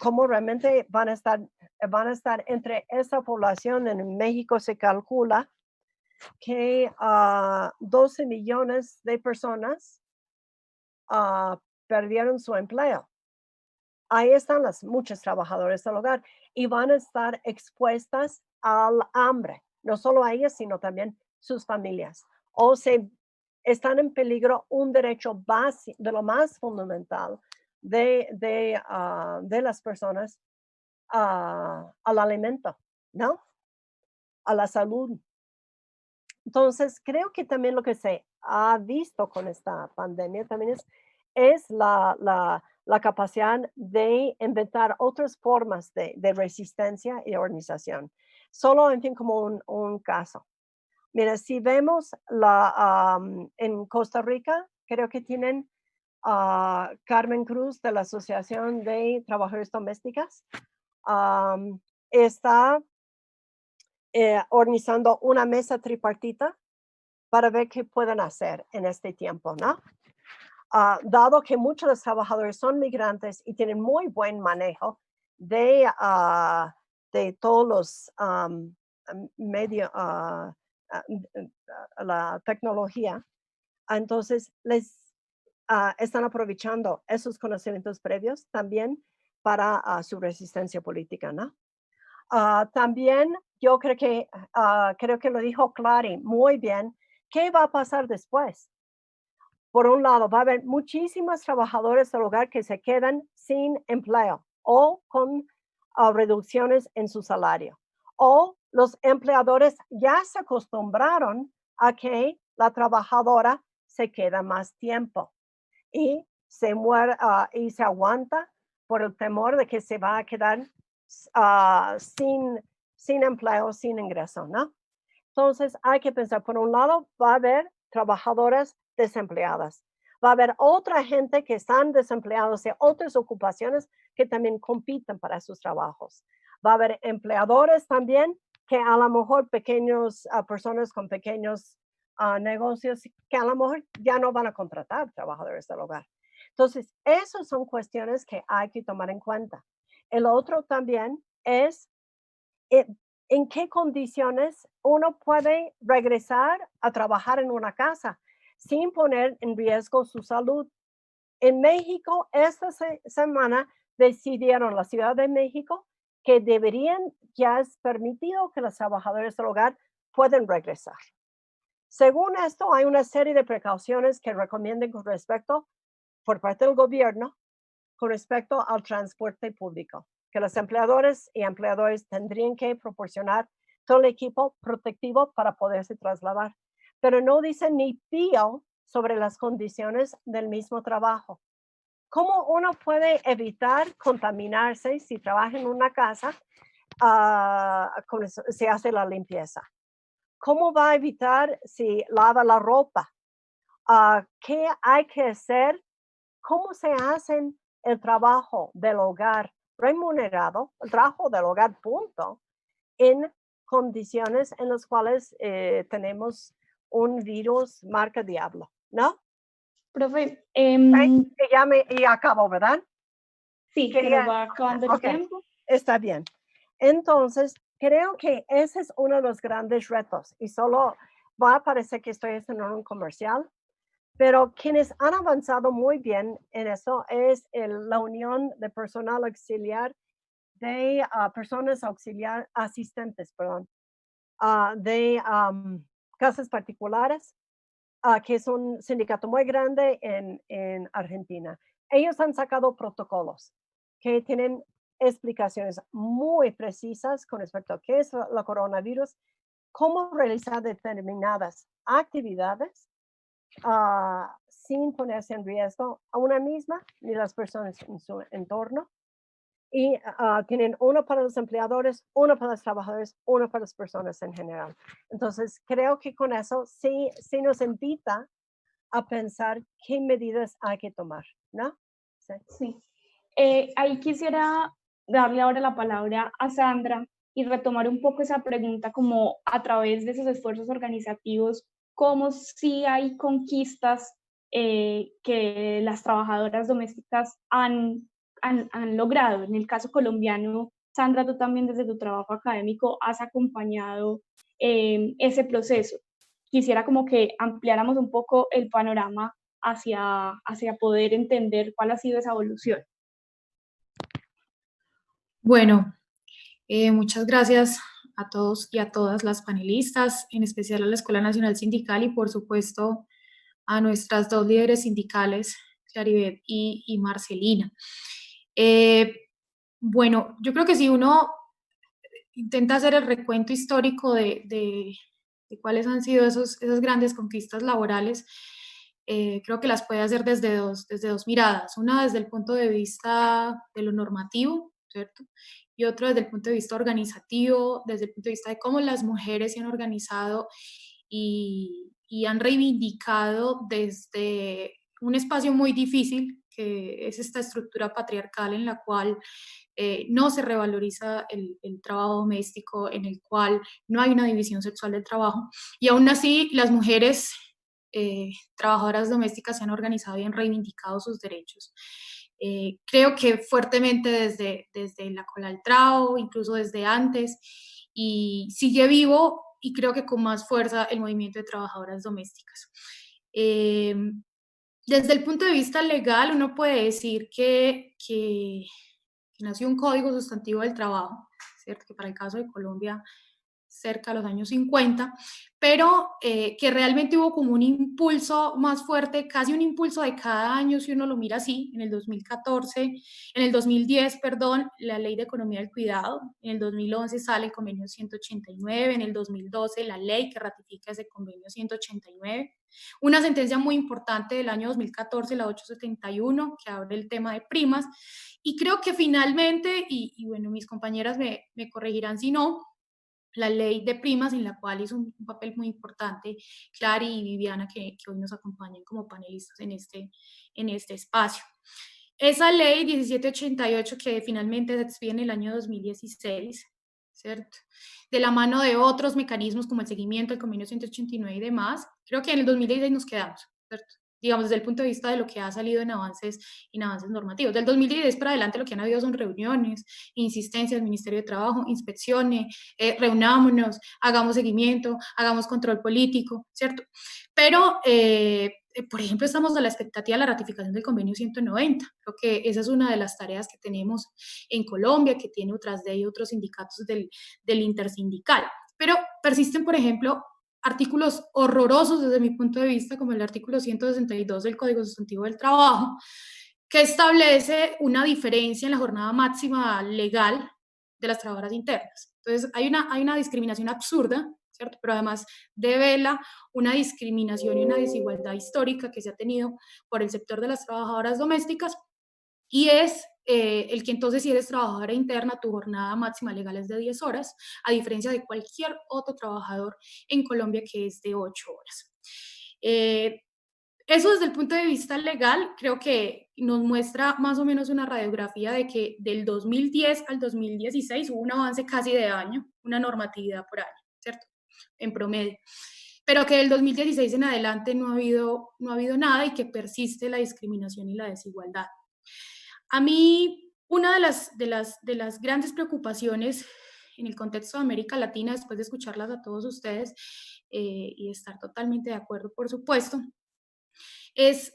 Cómo realmente van a estar entre esa población. En México se calcula que 12 millones de personas perdieron su empleo. Ahí están muchos trabajadores del hogar y van a estar expuestas al hambre, no solo a ellas, sino también sus familias. O se están en peligro un derecho básico, de lo más fundamental de las personas al alimento, ¿no? A la salud. Entonces, creo que también lo que se ha visto con esta pandemia también es la capacidad de inventar otras formas de resistencia y organización. Solo, en fin, como un caso. Mira, si vemos en Costa Rica, creo que tienen Carmen Cruz de la Asociación de Trabajadoras Domésticas. Está organizando una mesa tripartita para ver qué pueden hacer en este tiempo, ¿no? Dado que muchos de los trabajadores son migrantes y tienen muy buen manejo de todos los medios, la tecnología, entonces les están aprovechando esos conocimientos previos también para su resistencia política, ¿no? También yo creo que lo dijo Clary muy bien. ¿Qué va a pasar después? Por un lado, va a haber muchísimos trabajadores del hogar que se quedan sin empleo o con reducciones en su salario. O los empleadores ya se acostumbraron a que la trabajadora se queda más tiempo y se muere y se aguanta por el temor de que se va a quedar sin empleo, sin ingreso, ¿no? Entonces hay que pensar, por un lado, va a haber trabajadoras desempleadas. Va a haber otra gente que están desempleados de otras ocupaciones que también compiten para sus trabajos. Va a haber empleadores también que a lo mejor personas con pequeños negocios que a lo mejor ya no van a contratar trabajadores del hogar. Entonces, esas son cuestiones que hay que tomar en cuenta. El otro también es en qué condiciones uno puede regresar a trabajar en una casa sin poner en riesgo su salud. En México, esta semana decidieron la Ciudad de México que ya es permitido que los trabajadores del hogar pueden regresar. Según esto, hay una serie de precauciones que recomiendan por parte del gobierno con respecto al transporte público, que los empleadores y empleadores tendrían que proporcionar todo el equipo protectivo para poderse trasladar, pero no dicen ni pío sobre las condiciones del mismo trabajo. ¿Cómo uno puede evitar contaminarse si trabaja en una casa, se hace la limpieza? ¿Cómo va a evitar si lava la ropa? ¿Qué hay que hacer? ¿Cómo se hacen el trabajo del hogar remunerado, el trabajo del hogar, punto, en condiciones en las cuales tenemos un virus marca diablo, ¿no?
Profe,
Y acabo, ¿verdad?
sí, que nos va acabando el tiempo.
Está bien. Entonces, creo que ese es uno de los grandes retos y solo va a parecer que estoy haciendo un comercial, pero quienes han avanzado muy bien en eso es la Unión de Personal Auxiliar de Personas Asistentes, de casas particulares, que es un sindicato muy grande en Argentina. Ellos han sacado protocolos que tienen explicaciones muy precisas con respecto a qué es la coronavirus, cómo realizar determinadas actividades sin ponerse en riesgo a una misma ni las personas en su entorno. y tienen uno para los empleadores, uno para los trabajadores, uno para las personas en general. Entonces, creo que con eso sí nos invita a pensar qué medidas hay que tomar, ¿no? Sí.
Sí. Ahí quisiera darle ahora la palabra a Sandra y retomar un poco esa pregunta como a través de esos esfuerzos organizativos, cómo sí hay conquistas que las trabajadoras domésticas han logrado. En el caso colombiano, Sandra, tú también desde tu trabajo académico has acompañado ese proceso. Quisiera como que ampliáramos un poco el panorama hacia poder entender cuál ha sido esa evolución.
Bueno, muchas gracias a todos y a todas las panelistas, en especial a la Escuela Nacional Sindical y por supuesto a nuestras dos líderes sindicales, Claribet y Marcelina. Bueno, yo creo que si uno intenta hacer el recuento histórico de cuáles han sido esas grandes conquistas laborales, creo que las puede hacer desde dos miradas. Una desde el punto de vista de lo normativo, ¿cierto? Y otro desde el punto de vista organizativo, desde el punto de vista de cómo las mujeres se han organizado y han reivindicado desde un espacio muy difícil, que es esta estructura patriarcal en la cual no se revaloriza el trabajo doméstico, en el cual no hay una división sexual del trabajo, y aún así las mujeres trabajadoras domésticas se han organizado y han reivindicado sus derechos. Creo que fuertemente desde la Colaltrao, incluso desde antes, y sigue vivo, y creo que con más fuerza el movimiento de trabajadoras domésticas. Desde el punto de vista legal, uno puede decir que nació un código sustantivo del trabajo, ¿cierto? Que para el caso de Colombia cerca de los años 50, pero que realmente hubo como un impulso más fuerte, casi un impulso de cada año, si uno lo mira así, en el 2014, en el 2010, perdón, la Ley de Economía del Cuidado, en el 2011 sale el convenio 189, en el 2012 la ley que ratifica ese convenio 189, una sentencia muy importante del año 2014, la 871, que abre el tema de primas, y creo que finalmente, y bueno, mis compañeras me corregirán si no, la ley de primas, en la cual hizo un papel muy importante Clary y Viviana, que hoy nos acompañan como panelistas en este espacio. Esa ley 1788, que finalmente se expide en el año 2016, ¿cierto? De la mano de otros mecanismos como el seguimiento, el convenio 189 y demás, creo que en el 2016 nos quedamos, ¿cierto? Digamos, desde el punto de vista de lo que ha salido en avances normativos. Del 2016 para adelante lo que han habido son reuniones, insistencias, Ministerio de Trabajo, inspecciones, reunámonos, hagamos seguimiento, hagamos control político, ¿cierto? Pero, por ejemplo, estamos a la expectativa de la ratificación del convenio 190. Creo que esa es una de las tareas que tenemos en Colombia, que tiene tras de ello otros sindicatos del intersindical. Pero persisten, por ejemplo, artículos horrorosos desde mi punto de vista, como el artículo 162 del Código Sustantivo del Trabajo, que establece una diferencia en la jornada máxima legal de las trabajadoras internas. Entonces, hay una discriminación absurda, ¿cierto? Pero además devela una discriminación y una desigualdad histórica que se ha tenido por el sector de las trabajadoras domésticas, y es el que entonces, si eres trabajadora interna, tu jornada máxima legal es de 10 horas, a diferencia de cualquier otro trabajador en Colombia, que es de 8 horas. Eso desde el punto de vista legal creo que nos muestra más o menos una radiografía de que del 2010 al 2016 hubo un avance casi de año, una normatividad por año, ¿cierto? En promedio. Pero que del 2016 en adelante no ha habido nada, y que persiste la discriminación y la desigualdad. A mí, una de las grandes preocupaciones en el contexto de América Latina, después de escucharlas a todos ustedes y estar totalmente de acuerdo, por supuesto, es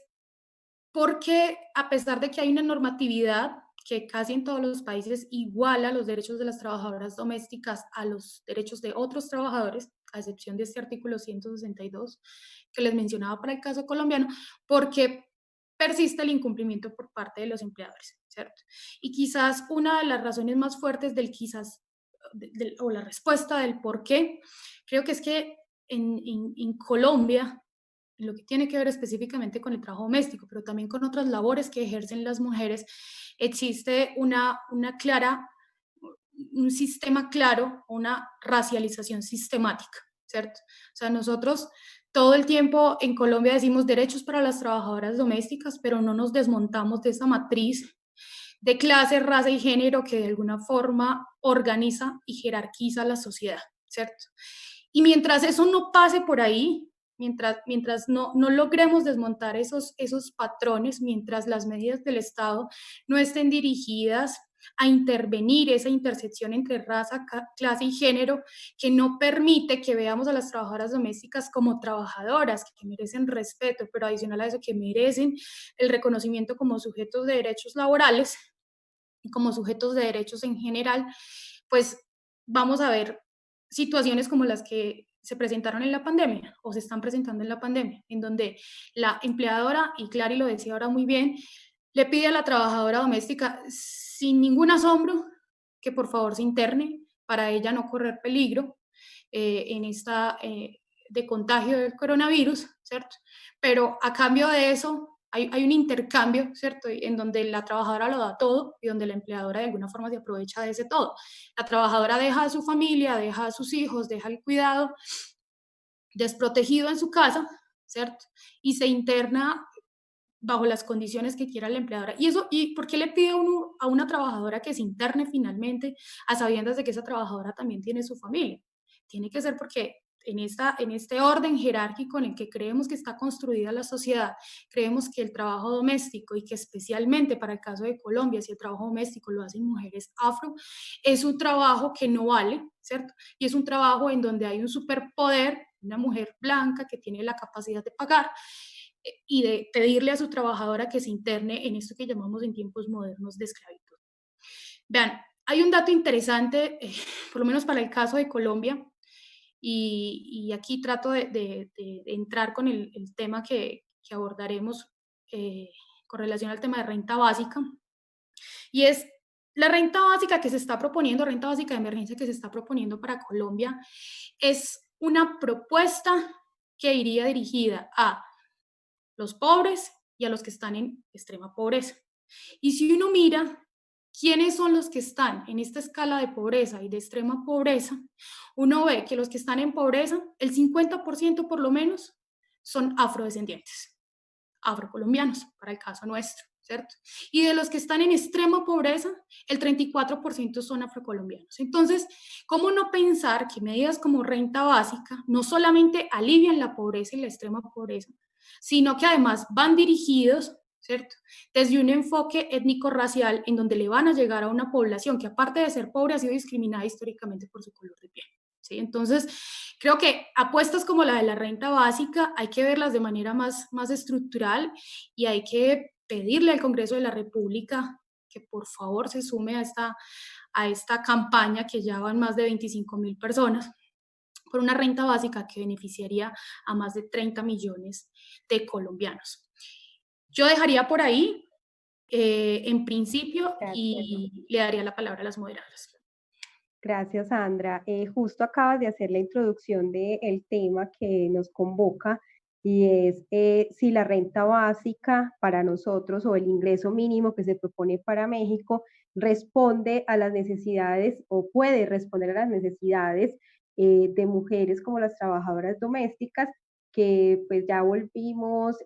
porque a pesar de que hay una normatividad que casi en todos los países iguala los derechos de las trabajadoras domésticas a los derechos de otros trabajadores, a excepción de este artículo 162 que les mencionaba para el caso colombiano, porque persiste el incumplimiento por parte de los empleadores, ¿cierto? Y quizás una de las razones más fuertes o la respuesta del por qué, creo que es que en Colombia en lo que tiene que ver específicamente con el trabajo doméstico, pero también con otras labores que ejercen las mujeres, existe un sistema claro, una racialización sistemática, ¿cierto? O sea, nosotros todo el tiempo en Colombia decimos derechos para las trabajadoras domésticas, pero no nos desmontamos de esa matriz de clase, raza y género que de alguna forma organiza y jerarquiza la sociedad, ¿cierto? Y mientras eso no pase por ahí, mientras no logremos desmontar esos patrones, mientras las medidas del Estado no estén dirigidas a intervenir esa intersección entre raza, clase y género, que no permite que veamos a las trabajadoras domésticas como trabajadoras que merecen respeto, pero adicional a eso que merecen el reconocimiento como sujetos de derechos laborales y como sujetos de derechos en general, pues vamos a ver situaciones como las que se presentaron en la pandemia o se están presentando en la pandemia, en donde la empleadora, y Clary lo decía ahora muy bien, le pide a la trabajadora doméstica sin ningún asombro que por favor se interne para ella no correr peligro de contagio del coronavirus, ¿cierto? Pero a cambio de eso hay un intercambio, ¿cierto? En donde la trabajadora lo da todo y donde la empleadora de alguna forma se aprovecha de ese todo. La trabajadora deja a su familia, deja a sus hijos, deja el cuidado desprotegido en su casa, ¿cierto? Y se interna bajo las condiciones que quiera la empleadora. ¿Y por qué le pide a una trabajadora que se interne finalmente a sabiendas de que esa trabajadora también tiene su familia? Tiene que ser porque en este orden jerárquico en el que creemos que está construida la sociedad, creemos que el trabajo doméstico, y que especialmente para el caso de Colombia, si el trabajo doméstico lo hacen mujeres afro, es un trabajo que no vale, ¿cierto? Y es un trabajo en donde hay un superpoder, una mujer blanca que tiene la capacidad de pagar y de pedirle a su trabajadora que se interne en esto que llamamos en tiempos modernos de esclavitud. Vean, hay un dato interesante, por lo menos para el caso de Colombia, y aquí trato de entrar con el tema que abordaremos con relación al tema de renta básica, y es la renta básica que se está proponiendo, renta básica de emergencia que se está proponiendo para Colombia, es una propuesta que iría dirigida a los pobres y a los que están en extrema pobreza. Y si uno mira quiénes son los que están en esta escala de pobreza y de extrema pobreza, uno ve que los que están en pobreza, el 50% por lo menos, son afrodescendientes, afrocolombianos, para el caso nuestro, ¿cierto? Y de los que están en extrema pobreza, el 34% son afrocolombianos. Entonces, ¿cómo no pensar que medidas como renta básica no solamente alivian la pobreza y la extrema pobreza, sino que además van dirigidos, ¿cierto?, desde un enfoque étnico-racial en donde le van a llegar a una población que, aparte de ser pobre, ha sido discriminada históricamente por su color de piel, ¿sí? Entonces, creo que apuestas como la de la renta básica hay que verlas de manera más estructural, y hay que pedirle al Congreso de la República que por favor se sume a esta campaña, que ya van más de 25.000 personas, por una renta básica que beneficiaría a más de 30 millones de colombianos. Yo dejaría por ahí, en principio, y le daría la palabra a las moderadoras.
Gracias, Sandra. Justo acabas de hacer la introducción del tema que nos convoca, y es si la renta básica para nosotros, o el ingreso mínimo que se propone para México, responde a las necesidades o puede responder a las necesidades de mujeres como las trabajadoras domésticas, que pues ya volvimos,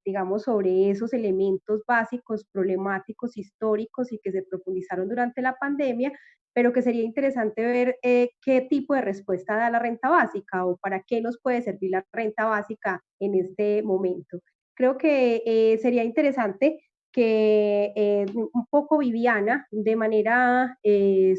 digamos, sobre esos elementos básicos, problemáticos, históricos, y que se profundizaron durante la pandemia, pero que sería interesante ver qué tipo de respuesta da la renta básica, o para qué nos puede servir la renta básica en este momento. Creo que sería interesante que un poco Viviana, de manera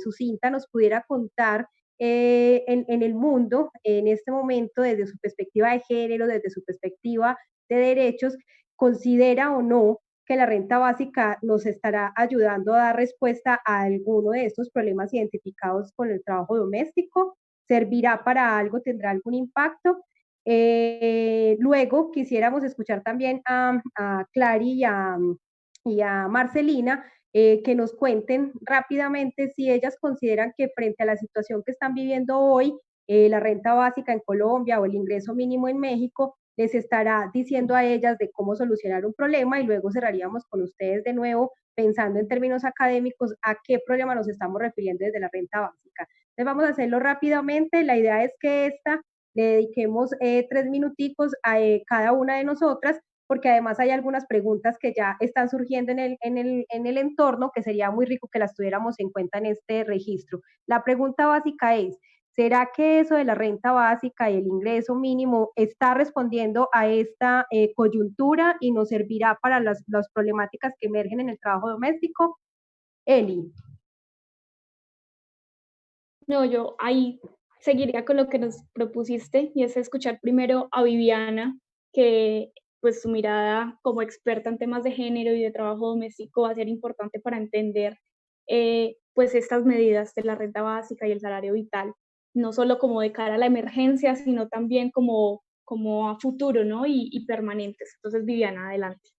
sucinta, nos pudiera contar en el mundo, en este momento, desde su perspectiva de género, desde su perspectiva de derechos, considera o no que la renta básica nos estará ayudando a dar respuesta a alguno de estos problemas identificados con el trabajo doméstico. ¿Servirá para algo? ¿Tendrá algún impacto? Luego quisiéramos escuchar también a Clary y a Marcelina, que nos cuenten rápidamente si ellas consideran que, frente a la situación que están viviendo hoy, la renta básica en Colombia o el ingreso mínimo en México, les estará diciendo a ellas de cómo solucionar un problema y luego cerraríamos con ustedes de nuevo pensando en términos académicos a qué problema nos estamos refiriendo desde la renta básica. Entonces vamos a hacerlo rápidamente. La idea es que le dediquemos 3 minuticos a cada una de nosotras, porque además hay algunas preguntas que ya están surgiendo en el entorno que sería muy rico que las tuviéramos en cuenta en este registro. La pregunta básica es, ¿será que eso de la renta básica y el ingreso mínimo está respondiendo a esta coyuntura y nos servirá para las problemáticas que emergen en el trabajo doméstico? Eli.
No, yo ahí seguiría con lo que nos propusiste, y es escuchar primero a Viviana, que pues su mirada como experta en temas de género y de trabajo doméstico va a ser importante para entender pues estas medidas de la renta básica y el salario vital, no solo como de cara a la emergencia, sino también como a futuro, ¿no? Y permanentes. Entonces, Viviana, adelante.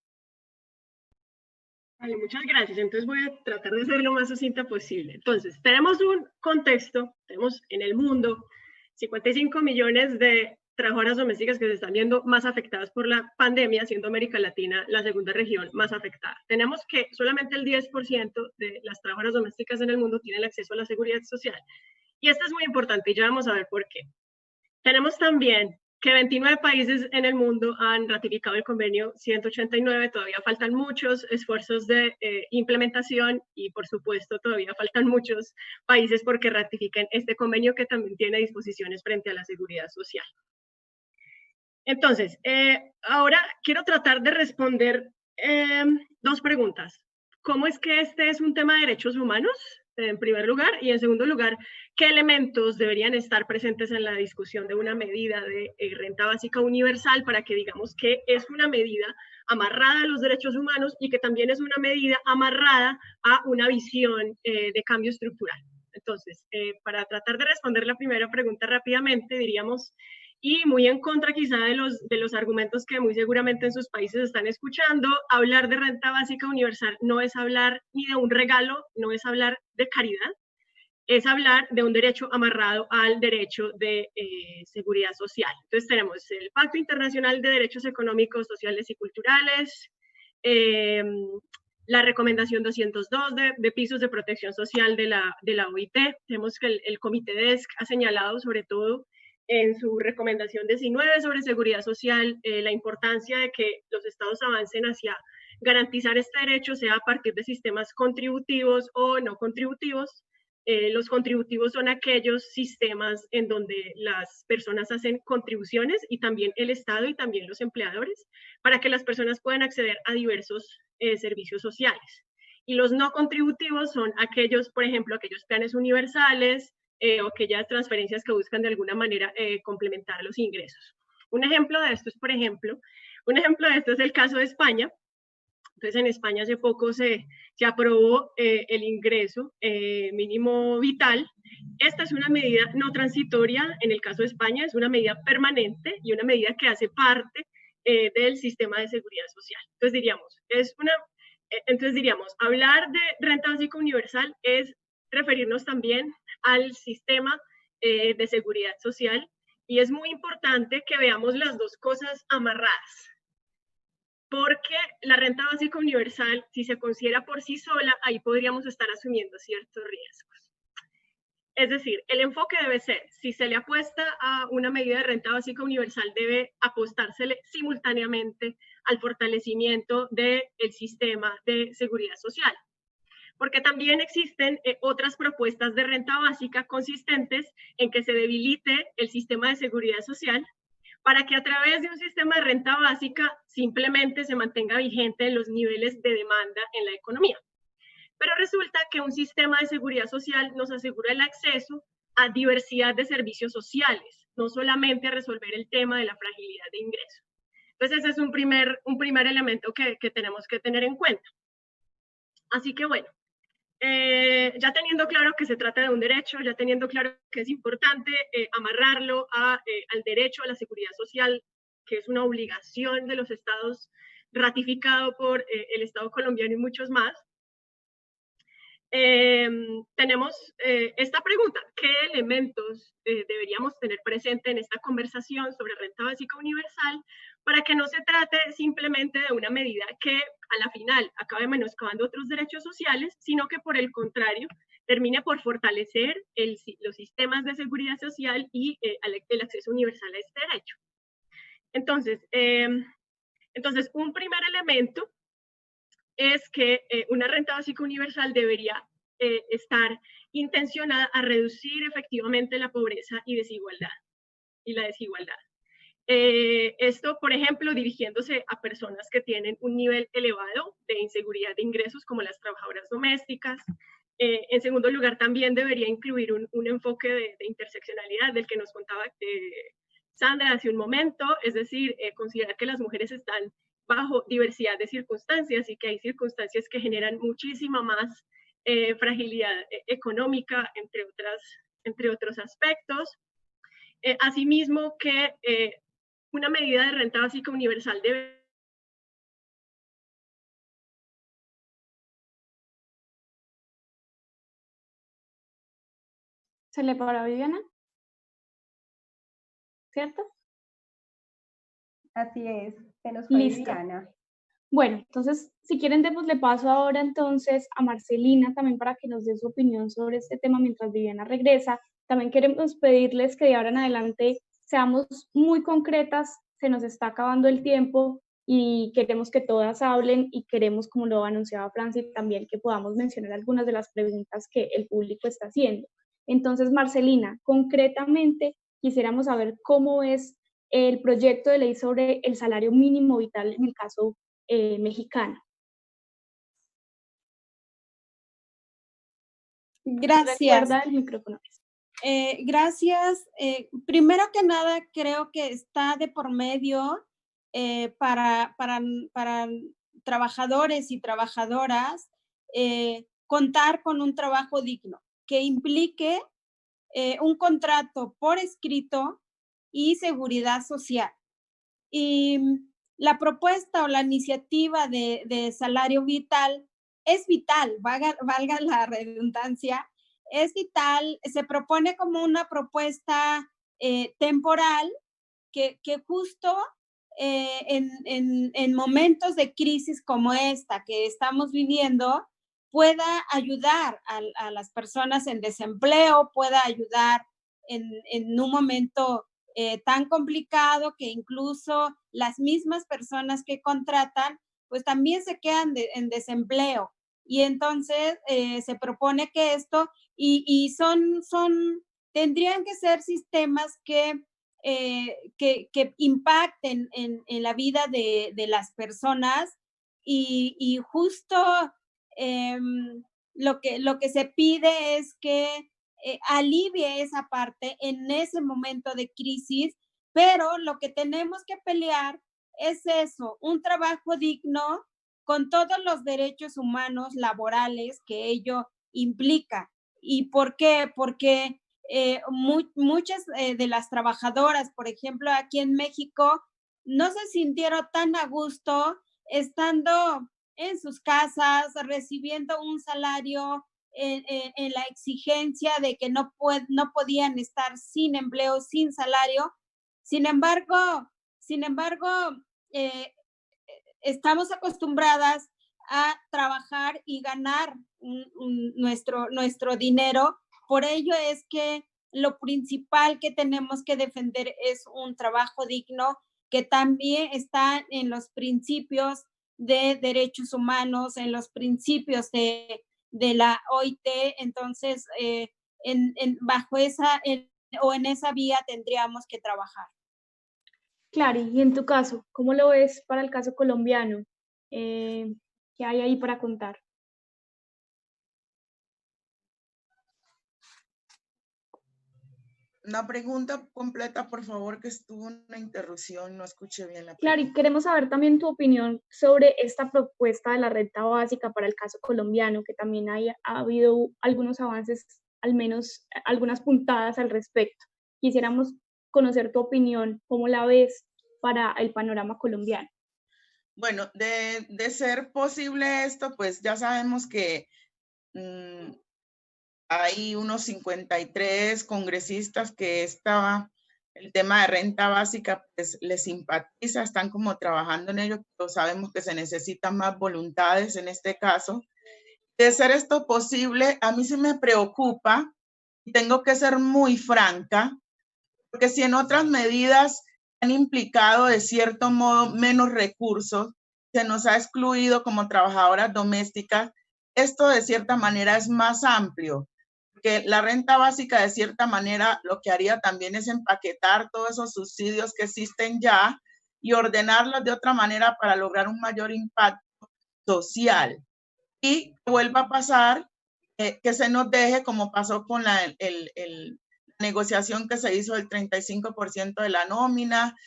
Vale, muchas gracias. Entonces voy a tratar de ser lo más sucinta posible. Entonces, tenemos un contexto, tenemos en el mundo 55 millones de trabajadoras domésticas que se están viendo más afectadas por la pandemia, siendo América Latina la segunda región más afectada. Tenemos que solamente el 10% de las trabajadoras domésticas en el mundo tienen acceso a la seguridad social. Y esto es muy importante y ya vamos a ver por qué. Tenemos también que 29 países en el mundo han ratificado el convenio 189, todavía faltan muchos esfuerzos de implementación y por supuesto todavía faltan muchos países porque ratifiquen este convenio que también tiene disposiciones frente a la seguridad social. Entonces, ahora quiero tratar de responder 2 preguntas. ¿Cómo es que este es un tema de derechos humanos? En primer lugar, y en segundo lugar, ¿qué elementos deberían estar presentes en la discusión de una medida de renta básica universal para que digamos que es una medida amarrada a los derechos humanos y que también es una medida amarrada a una visión de cambio estructural? Entonces, para tratar de responder la primera pregunta rápidamente, diríamos, y muy en contra quizá de los argumentos que muy seguramente en sus países están escuchando, hablar de renta básica universal no es hablar ni de un regalo, no es hablar de caridad, es hablar de un derecho amarrado al derecho de seguridad social. Entonces tenemos el Pacto Internacional de Derechos Económicos, Sociales y Culturales, la recomendación 202 de pisos de protección social de la OIT. Tenemos que el Comité DESC ha señalado sobre todo en su recomendación 19 sobre seguridad social, la importancia de que los estados avancen hacia garantizar este derecho, sea a partir de sistemas contributivos o no contributivos. Los contributivos son aquellos sistemas en donde las personas hacen contribuciones y también el Estado y también los empleadores para que las personas puedan acceder a diversos servicios sociales. Y los no contributivos son aquellos, por ejemplo, aquellos planes universales, o aquellas transferencias que buscan de alguna manera complementar los ingresos. Un ejemplo de esto es el caso de España. Entonces, en España hace poco se aprobó el ingreso mínimo vital. Esta es una medida no transitoria, en el caso de España es una medida permanente y una medida que hace parte del sistema de seguridad social. Entonces diríamos, hablar de renta básica universal es referirnos también al sistema de seguridad social y es muy importante que veamos las dos cosas amarradas, porque la renta básica universal, si se considera por sí sola, ahí podríamos estar asumiendo ciertos riesgos. Es decir, el enfoque debe ser, si se le apuesta a una medida de renta básica universal, debe apostársele simultáneamente al fortalecimiento del sistema de seguridad social. Porque también existen otras propuestas de renta básica consistentes en que se debilite el sistema de seguridad social para que a través de un sistema de renta básica simplemente se mantenga vigente en los niveles de demanda en la economía. Pero resulta que un sistema de seguridad social nos asegura el acceso a diversidad de servicios sociales, no solamente a resolver el tema de la fragilidad de ingreso. Entonces ese es un primer elemento que tenemos que tener en cuenta. Así que bueno, ya teniendo claro que se trata de un derecho, ya teniendo claro que es importante amarrarlo al derecho a la seguridad social, que es una obligación de los estados ratificado por el Estado colombiano y muchos más, tenemos esta pregunta: ¿qué elementos deberíamos tener presente en esta conversación sobre renta básica universal para que no se trate simplemente de una medida que a la final acabe menoscabando otros derechos sociales, sino que por el contrario termine por fortalecer los sistemas de seguridad social y el acceso universal a este derecho? Entonces, un primer elemento es que una renta básica universal debería estar intencionada a reducir efectivamente la pobreza y la desigualdad. Esto, por ejemplo, dirigiéndose a personas que tienen un nivel elevado de inseguridad de ingresos, como las trabajadoras domésticas. En segundo lugar, también debería incluir un enfoque de interseccionalidad del que nos contaba Sandra hace un momento, es decir, considerar que las mujeres están bajo diversidad de circunstancias y que hay circunstancias que generan muchísima más fragilidad económica, entre otros aspectos. Asimismo, que una medida de renta básica universal debe...
¿Se le paró a Viviana? ¿Cierto?
Así es, se nos fue Viviana.
Bueno, entonces, si quieren, démosle paso ahora entonces a Marcelina también para que nos dé su opinión sobre este tema mientras Viviana regresa. También queremos pedirles que de ahora en adelante seamos muy concretas, se nos está acabando el tiempo y queremos que todas hablen y queremos, como lo anunciaba Franci, también que podamos mencionar algunas de las preguntas que el público está haciendo. Entonces, Marcelina, concretamente quisiéramos saber cómo es el proyecto de ley sobre el salario mínimo vital en el caso mexicano.
Gracias.
Recuerda el micrófono.
Gracias. Primero que nada, creo que está de por medio para trabajadores y trabajadoras contar con un trabajo digno que implique un contrato por escrito y seguridad social. Y la propuesta o la iniciativa de salario vital es vital, valga la redundancia, es vital, se propone como una propuesta temporal que justo en momentos de crisis como esta que estamos viviendo pueda ayudar a las personas en desempleo, pueda ayudar en un momento tan complicado que incluso las mismas personas que contratan pues también se quedan en desempleo. Y entonces se propone que esto, y tendrían que ser sistemas que impacten en la vida de las personas y justo lo que se pide es que alivie esa parte en ese momento de crisis, pero lo que tenemos que pelear es eso, un trabajo digno con todos los derechos humanos laborales que ello implica. ¿Y por qué? Porque muchas de las trabajadoras, por ejemplo, aquí en México, no se sintieron tan a gusto estando en sus casas, recibiendo un salario en la exigencia de que no podían estar sin empleo, sin salario. Sin embargo, estamos acostumbradas a trabajar y ganar nuestro dinero. Por ello es que lo principal que tenemos que defender es un trabajo digno que también está en los principios de derechos humanos, en los principios de la OIT. Entonces, bajo esa o en esa vía tendríamos que trabajar.
Clary, y en tu caso, ¿cómo lo ves para el caso colombiano? ¿Qué hay ahí para contar?
Una pregunta completa, por favor, que estuvo una interrupción, no escuché bien la pregunta.
Clary, queremos saber también tu opinión sobre esta propuesta de la renta básica para el caso colombiano, que también ha habido algunos avances, al menos algunas puntadas al respecto. Quisiéramos conocer tu opinión, ¿cómo la ves para el panorama colombiano?
Bueno, de ser posible esto, pues ya sabemos que hay unos 53 congresistas que el tema de renta básica pues les simpatiza, están como trabajando en ello, pero sabemos que se necesitan más voluntades en este caso. De ser esto posible, a mí sí me preocupa, y tengo que ser muy franca, porque si en otras medidas han implicado de cierto modo menos recursos, se nos ha excluido como trabajadoras domésticas, esto de cierta manera es más amplio, porque la renta básica de cierta manera lo que haría también es empaquetar todos esos subsidios que existen ya y ordenarlos de otra manera para lograr un mayor impacto social. Y vuelva a pasar que se nos deje, como pasó con la negociación que se hizo del 35% de la nómina,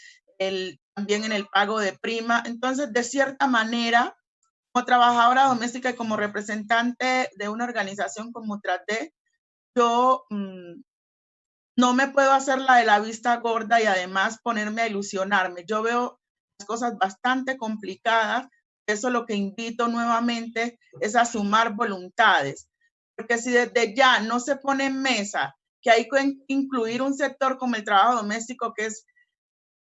también en el pago de prima. Entonces, de cierta manera, como trabajadora doméstica y como representante de una organización como Trasde, yo no me puedo hacer la de la vista gorda y además ponerme a ilusionarme. Yo veo las cosas bastante complicadas. Eso lo que invito nuevamente es a sumar voluntades. Porque si desde ya no se pone en mesa que hay que incluir un sector como el trabajo doméstico, que es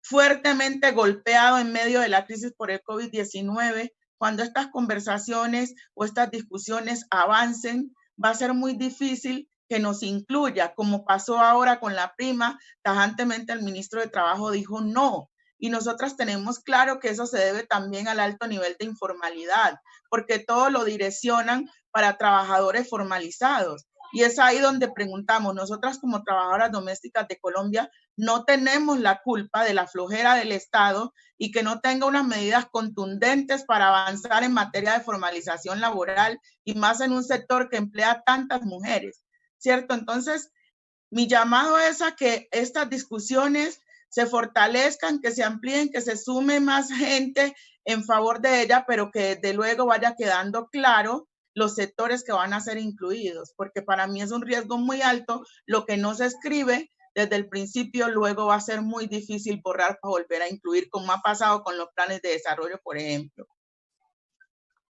fuertemente golpeado en medio de la crisis por el COVID-19, cuando estas conversaciones o estas discusiones avancen, va a ser muy difícil que nos incluya, como pasó ahora con la prima. Tajantemente el ministro de Trabajo dijo no. Y nosotras tenemos claro que eso se debe también al alto nivel de informalidad, porque todo lo direccionan para trabajadores formalizados. Y es ahí donde preguntamos, nosotras como trabajadoras domésticas de Colombia, no tenemos la culpa de la flojera del Estado y que no tenga unas medidas contundentes para avanzar en materia de formalización laboral y más en un sector que emplea a tantas mujeres, ¿cierto? Entonces, mi llamado es a que estas discusiones se fortalezcan, que se amplíen, que se sume más gente en favor de ella, pero que desde luego vaya quedando claro los sectores que van a ser incluidos, porque para mí es un riesgo muy alto lo que no se escribe desde el principio, luego va a ser muy difícil borrar para volver a incluir, como ha pasado con los planes de desarrollo, por ejemplo.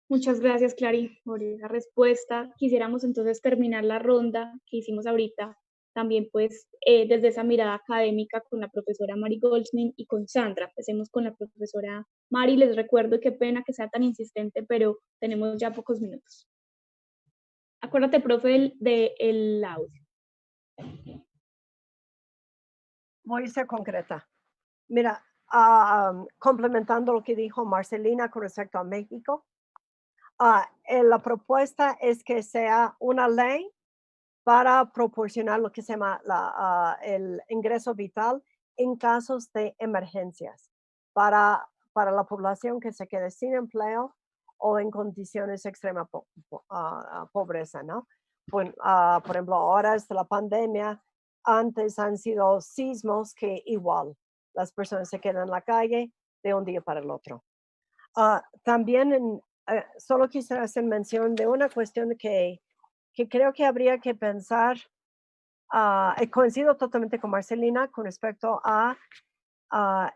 Muchas gracias, Clary, por esa respuesta. Quisiéramos entonces terminar la ronda que hicimos ahorita, también pues desde esa mirada académica con la profesora Mari Goldsmith y con Sandra. Empecemos con la profesora Mari. Les recuerdo, qué pena que sea tan insistente, pero tenemos ya pocos minutos. Acuérdate, profe, del audio.
Voy a ser concreta. Mira, complementando lo que dijo Marcelina con respecto a México, la propuesta es que sea una ley para proporcionar lo que se llama el ingreso vital en casos de emergencias para la población que se quede sin empleo o en condiciones de extrema pobreza, ¿no? Por ejemplo, ahora es la pandemia, antes han sido sismos que igual las personas se quedan en la calle de un día para el otro. También solo quisiera hacer mención de una cuestión que creo que habría que pensar, coincido totalmente con Marcelina con respecto a,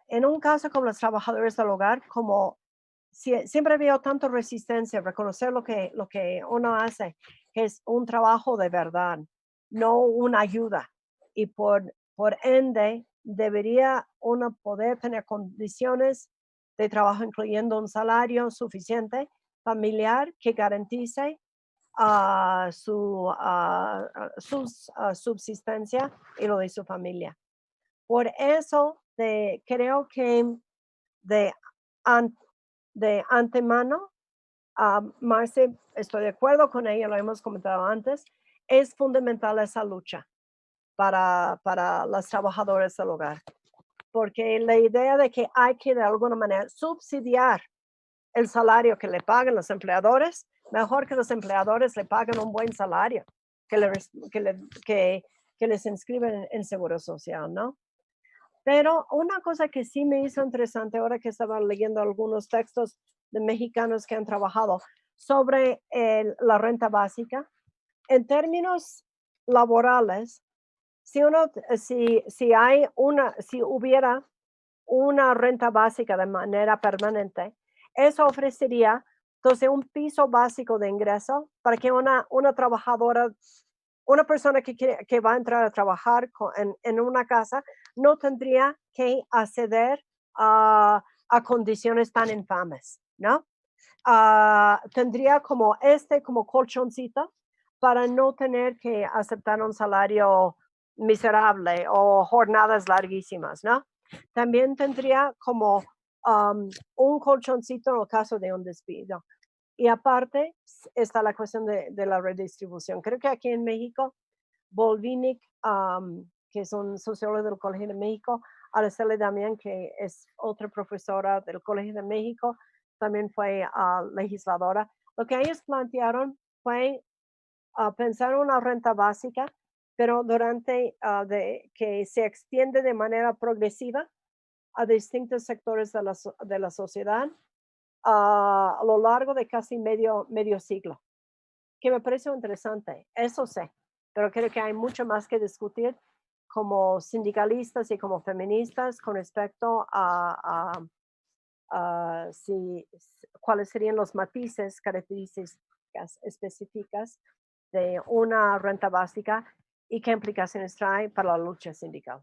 en un caso como los trabajadores del hogar, como siempre veo tanto resistencia a reconocer lo que uno hace, que es un trabajo de verdad, no una ayuda. Y por ende, debería uno poder tener condiciones de trabajo, incluyendo un salario suficiente familiar que garantice su subsistencia y lo de su familia. Por eso creo que de antemano, Marce, estoy de acuerdo con ella, lo hemos comentado antes, es fundamental esa lucha para las trabajadoras del hogar, porque la idea de que hay que de alguna manera subsidiar el salario que le pagan los empleadores, mejor que los empleadores le paguen un buen salario, que les inscriben en Seguro Social, ¿no? Pero una cosa que sí me hizo interesante ahora que estaba leyendo algunos textos de mexicanos que han trabajado sobre la renta básica, en términos laborales, si hubiera una renta básica de manera permanente, eso ofrecería Entonces, un piso básico de ingreso para que una trabajadora, una persona que va a entrar a trabajar en una casa, no tendría que acceder a condiciones tan infames, ¿no? Tendría como colchoncito para no tener que aceptar un salario miserable o jornadas larguísimas, ¿no? También tendría como un colchoncito en el caso de un despido. Y aparte está la cuestión de la redistribución. Creo que aquí en México, Volvinic, que es un sociólogo del Colegio de México, Araceli Damián, que es otra profesora del Colegio de México, también fue legisladora. Lo que ellos plantearon fue pensar en una renta básica, pero que se extiende de manera progresiva a distintos sectores de la sociedad a lo largo de casi medio siglo, que me parece interesante. Eso sé, pero creo que hay mucho más que discutir como sindicalistas y como feministas con respecto a cuáles serían los matices, características específicas de una renta básica y qué implicaciones trae para la lucha sindical.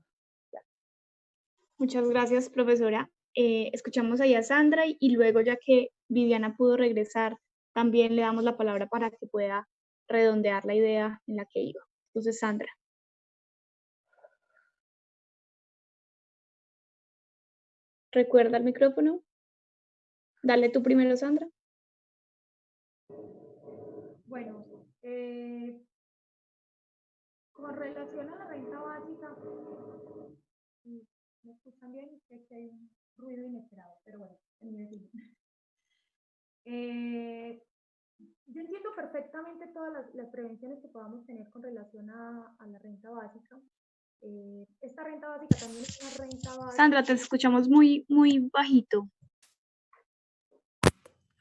Muchas gracias, profesora. Escuchamos ahí a Sandra y luego, ya que Viviana pudo regresar, también le damos la palabra para que pueda redondear la idea en la que iba. Entonces, Sandra. ¿Recuerda el micrófono? Dale tú primero, Sandra.
Bueno, con relación a la renta básica, ¿me escuchan bien? Sé que hay un ruido inesperado, pero bueno, yo entiendo perfectamente todas las prevenciones que podamos tener con relación a la renta básica. Esta renta básica también es una renta básica.
Sandra, te escuchamos muy, muy bajito.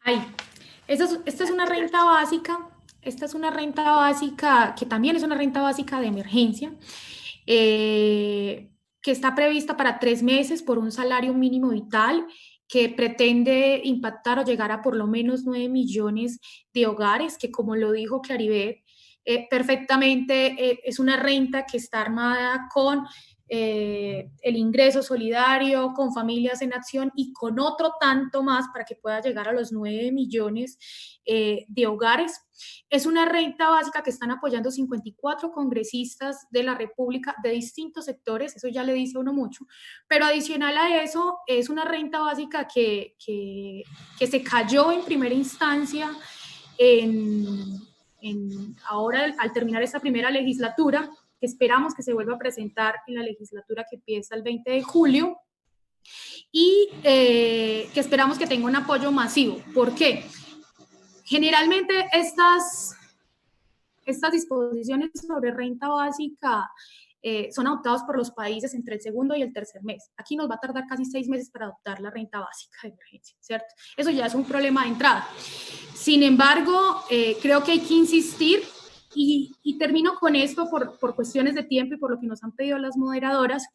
Ahí. Esta es una renta básica. Esta es una renta básica que también es una renta básica de emergencia, que está prevista para 3 meses por un salario mínimo vital, que pretende impactar o llegar a por lo menos 9 millones de hogares, que como lo dijo Claribet, perfectamente es una renta que está armada con el ingreso solidario, con Familias en Acción y con otro tanto más para que pueda llegar a los 9 millones de hogares. Es una renta básica que están apoyando 54 congresistas de la República de distintos sectores, eso ya le dice a uno mucho, pero adicional a eso es una renta básica que se cayó en primera instancia ahora al terminar esta primera legislatura, que esperamos que se vuelva a presentar en la legislatura que empieza el 20 de julio, y que esperamos que tenga un apoyo masivo. ¿Por qué? Generalmente estas disposiciones sobre renta básica son adoptadas por los países entre el segundo y el tercer mes. Aquí nos va a tardar casi 6 meses para adoptar la renta básica de emergencia, ¿cierto? Eso ya es un problema de entrada. Sin embargo, creo que hay que insistir, y termino con esto por cuestiones de tiempo y por lo que nos han pedido las moderadoras.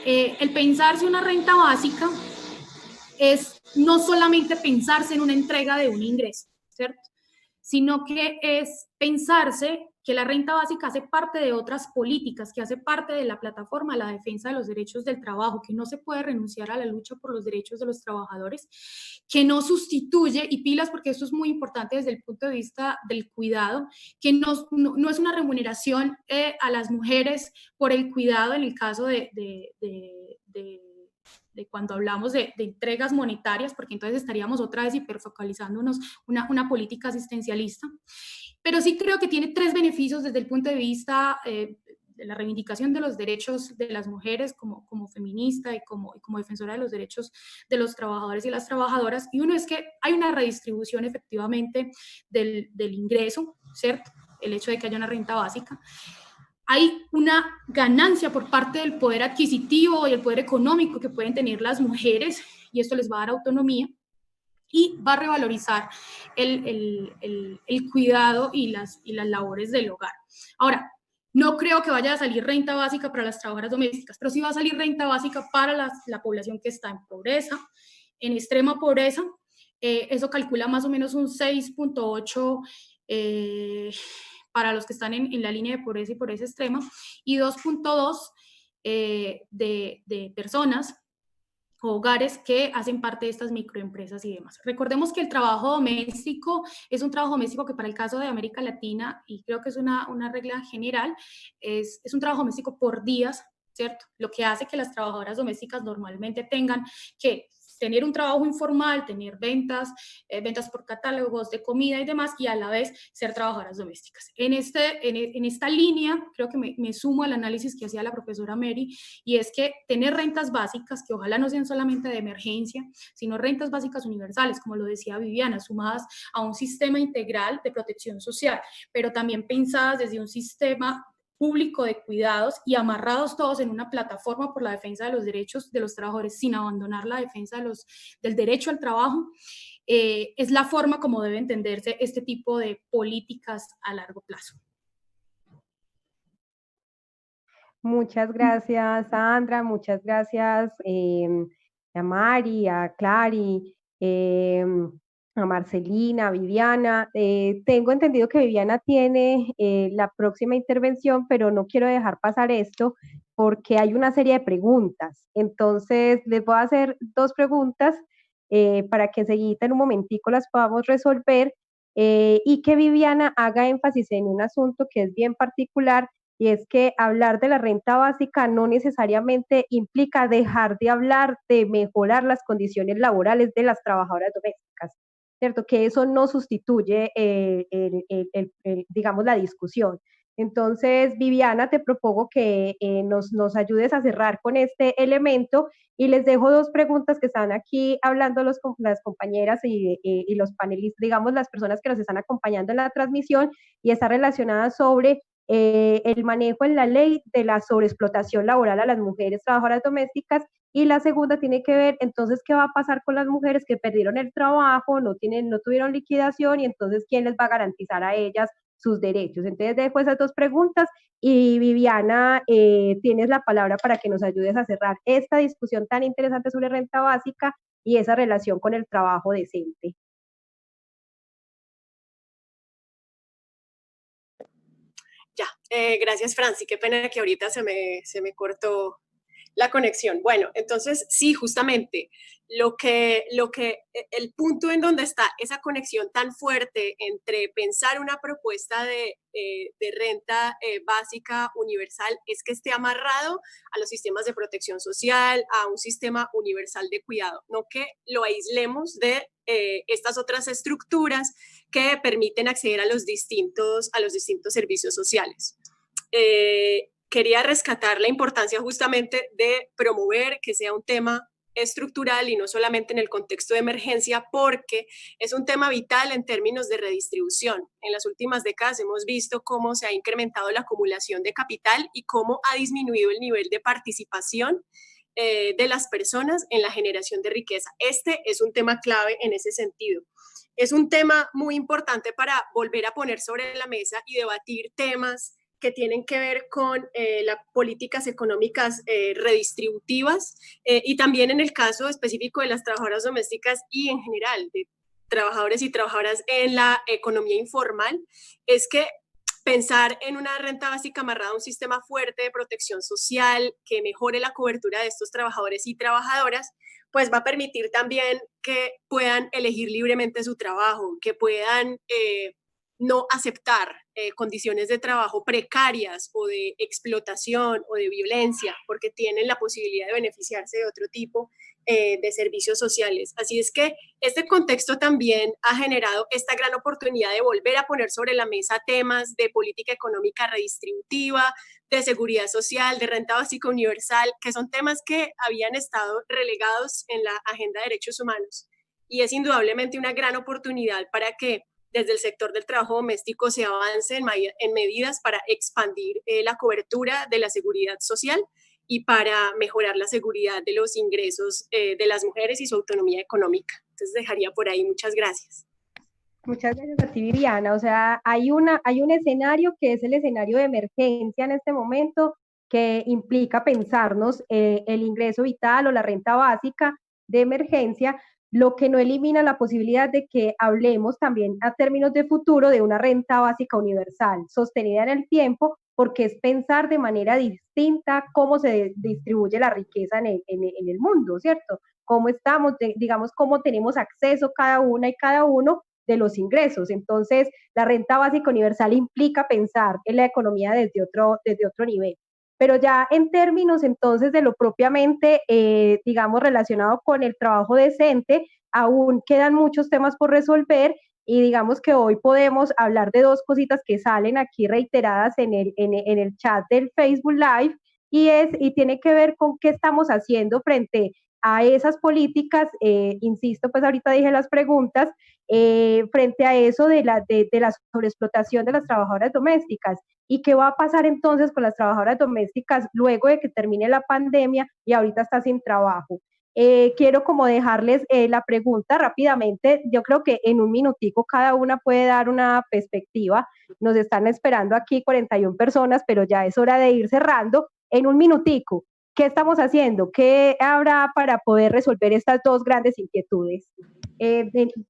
El pensarse una renta básica es no solamente pensarse en una entrega de un ingreso, ¿cierto? Sino que es pensarse que la renta básica hace parte de otras políticas, que hace parte de la plataforma de la defensa de los derechos del trabajo, que no se puede renunciar a la lucha por los derechos de los trabajadores, que no sustituye, y pilas porque esto es muy importante desde el punto de vista del cuidado, que no es una remuneración a las mujeres por el cuidado en el caso de cuando hablamos de entregas monetarias, porque entonces estaríamos otra vez hiperfocalizándonos una política asistencialista. Pero sí creo que tiene 3 beneficios desde el punto de vista de la reivindicación de los derechos de las mujeres como feminista y como defensora de los derechos de los trabajadores y las trabajadoras. Y uno es que hay una redistribución efectivamente del ingreso, ¿cierto? El hecho de que haya una renta básica. Hay una ganancia por parte del poder adquisitivo y el poder económico que pueden tener las mujeres, y esto les va a dar autonomía y va a revalorizar el cuidado y las labores del hogar. Ahora, no creo que vaya a salir renta básica para las trabajadoras domésticas, pero sí va a salir renta básica para la población que está en pobreza, en extrema pobreza, eso calcula más o menos un 6.8 para los que están en la línea de pobreza extrema, y 2.2 de personas o hogares que hacen parte de estas microempresas y demás. Recordemos que el trabajo doméstico es un trabajo doméstico que para el caso de América Latina, y creo que es una regla general, es un trabajo doméstico por días, ¿cierto? Lo que hace que las trabajadoras domésticas normalmente tengan que tener un trabajo informal, tener ventas por catálogos de comida y demás, y a la vez ser trabajadoras domésticas. En esta línea, creo que me sumo al análisis que hacía la profesora Mary, y es que tener rentas básicas, que ojalá no sean solamente de emergencia, sino rentas básicas universales, como lo decía Viviana, sumadas a un sistema integral de protección social, pero también pensadas desde un sistema público de cuidados y amarrados todos en una plataforma por la defensa de los derechos de los trabajadores sin abandonar la defensa del derecho al trabajo, es la forma como debe entenderse este tipo de políticas a largo plazo.
Muchas gracias, Sandra, muchas gracias a Mari, a Clary, a Marcelina, a Viviana. Tengo entendido que Viviana tiene la próxima intervención, pero no quiero dejar pasar esto porque hay una serie de preguntas. Entonces, les voy a hacer 2 preguntas para que enseguida en un momentico las podamos resolver y que Viviana haga énfasis en un asunto que es bien particular, y es que hablar de la renta básica no necesariamente implica dejar de hablar de mejorar las condiciones laborales de las trabajadoras domésticas, ¿cierto? Que eso no sustituye, digamos, la discusión. Entonces, Viviana, te propongo que nos ayudes a cerrar con este elemento, y les dejo 2 preguntas que están aquí hablando las compañeras y los panelistas, digamos, las personas que nos están acompañando en la transmisión, y está relacionada sobre el manejo en la ley de la sobreexplotación laboral a las mujeres trabajadoras domésticas, y la segunda tiene que ver, entonces, ¿qué va a pasar con las mujeres que perdieron el trabajo, no tuvieron liquidación, y entonces, ¿quién les va a garantizar a ellas sus derechos? Entonces, dejo esas 2 preguntas, y Viviana, tienes la palabra para que nos ayudes a cerrar esta discusión tan interesante sobre renta básica y esa relación con el trabajo decente.
Ya, gracias Franci, qué pena que ahorita se me cortó la conexión. Bueno, entonces sí, justamente el punto en donde está esa conexión tan fuerte entre pensar una propuesta de renta básica universal es que esté amarrado a los sistemas de protección social, a un sistema universal de cuidado, no que lo aislemos de estas otras estructuras que permiten acceder a los distintos servicios sociales. Quería rescatar la importancia justamente de promover que sea un tema estructural y no solamente en el contexto de emergencia, porque es un tema vital en términos de redistribución. En las últimas décadas hemos visto cómo se ha incrementado la acumulación de capital y cómo ha disminuido el nivel de participación de las personas en la generación de riqueza. Este es un tema clave en ese sentido. Es un tema muy importante para volver a poner sobre la mesa y debatir temas que tienen que ver con las políticas económicas redistributivas y también en el caso específico de las trabajadoras domésticas y en general de trabajadores y trabajadoras en la economía informal, es que pensar en una renta básica amarrada a un sistema fuerte de protección social que mejore la cobertura de estos trabajadores y trabajadoras, pues va a permitir también que puedan elegir libremente su trabajo, que puedan no aceptar condiciones de trabajo precarias o de explotación o de violencia, porque tienen la posibilidad de beneficiarse de otro tipo de servicios sociales. Así es que este contexto también ha generado esta gran oportunidad de volver a poner sobre la mesa temas de política económica redistributiva, de seguridad social, de renta básica universal, que son temas que habían estado relegados en la agenda de derechos humanos. Y es indudablemente una gran oportunidad para que desde el sector del trabajo doméstico se avance en medidas para expandir la cobertura de la seguridad social y para mejorar la seguridad de los ingresos de las mujeres y su autonomía económica. Entonces dejaría por ahí. Muchas gracias.
Muchas gracias a ti, Viviana. O sea, hay un escenario que es el escenario de emergencia en este momento, que implica pensarnos el ingreso vital o la renta básica de emergencia, lo que no elimina la posibilidad de que hablemos también a términos de futuro de una renta básica universal, sostenida en el tiempo, porque es pensar de manera distinta cómo se distribuye la riqueza en el mundo, ¿cierto? Cómo estamos, digamos, cómo tenemos acceso cada una y cada uno de los ingresos. Entonces, la renta básica universal implica pensar en la economía desde otro nivel. Pero ya en términos entonces de lo propiamente, digamos, relacionado con el trabajo decente, aún quedan muchos temas por resolver y digamos que hoy podemos hablar de dos cositas que salen aquí reiteradas en el chat del Facebook Live y tiene que ver con qué estamos haciendo frente a esas políticas, insisto, pues ahorita dije las preguntas, frente a eso de la sobreexplotación de las trabajadoras domésticas. ¿Y qué va a pasar entonces con las trabajadoras domésticas luego de que termine la pandemia y ahorita está sin trabajo? Quiero como dejarles la pregunta rápidamente. Yo creo que en un minutico cada una puede dar una perspectiva. Nos están esperando aquí 41 personas, pero ya es hora de ir cerrando. En un minutico, ¿qué estamos haciendo? ¿Qué habrá para poder resolver estas dos grandes inquietudes?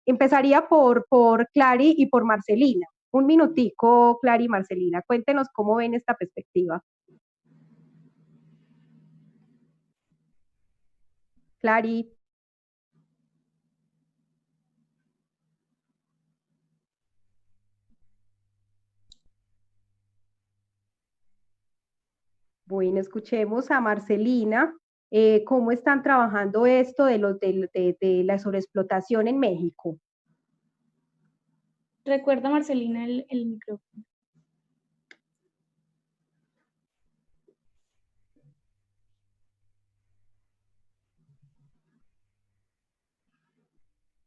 Empezaría por Clary y por Marcelina. Un minutico, Clary y Marcelina. Cuéntenos cómo ven esta perspectiva. Clary. Bueno, escuchemos a Marcelina. ¿Cómo están trabajando esto de la sobreexplotación en México?
Recuerda, Marcelina, el micrófono.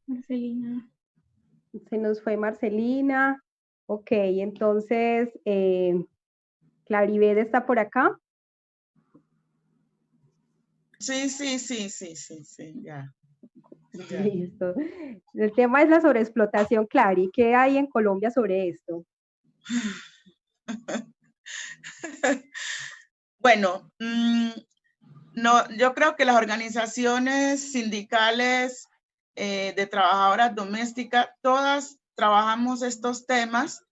Marcelina.
Se nos fue Marcelina. Ok, entonces, Claribel está por acá.
Sí, ya.
Listo. El tema es la sobreexplotación, Clary. ¿Qué hay en Colombia sobre esto?
Bueno, no, yo creo que las organizaciones sindicales de trabajadoras domésticas, todas trabajamos estos temas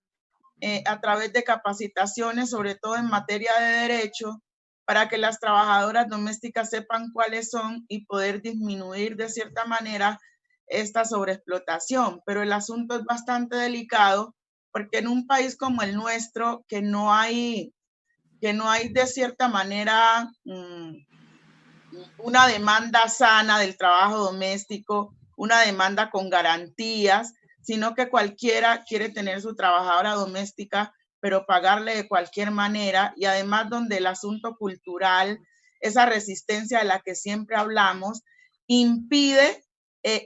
a través de capacitaciones, sobre todo en materia de derecho, para que las trabajadoras domésticas sepan cuáles son y poder disminuir de cierta manera esta sobreexplotación. Pero el asunto es bastante delicado porque en un país como el nuestro, que no hay de cierta manera una demanda sana del trabajo doméstico, una demanda con garantías, sino que cualquiera quiere tener su trabajadora doméstica, pero pagarle de cualquier manera, y además donde el asunto cultural, esa resistencia de la que siempre hablamos, impide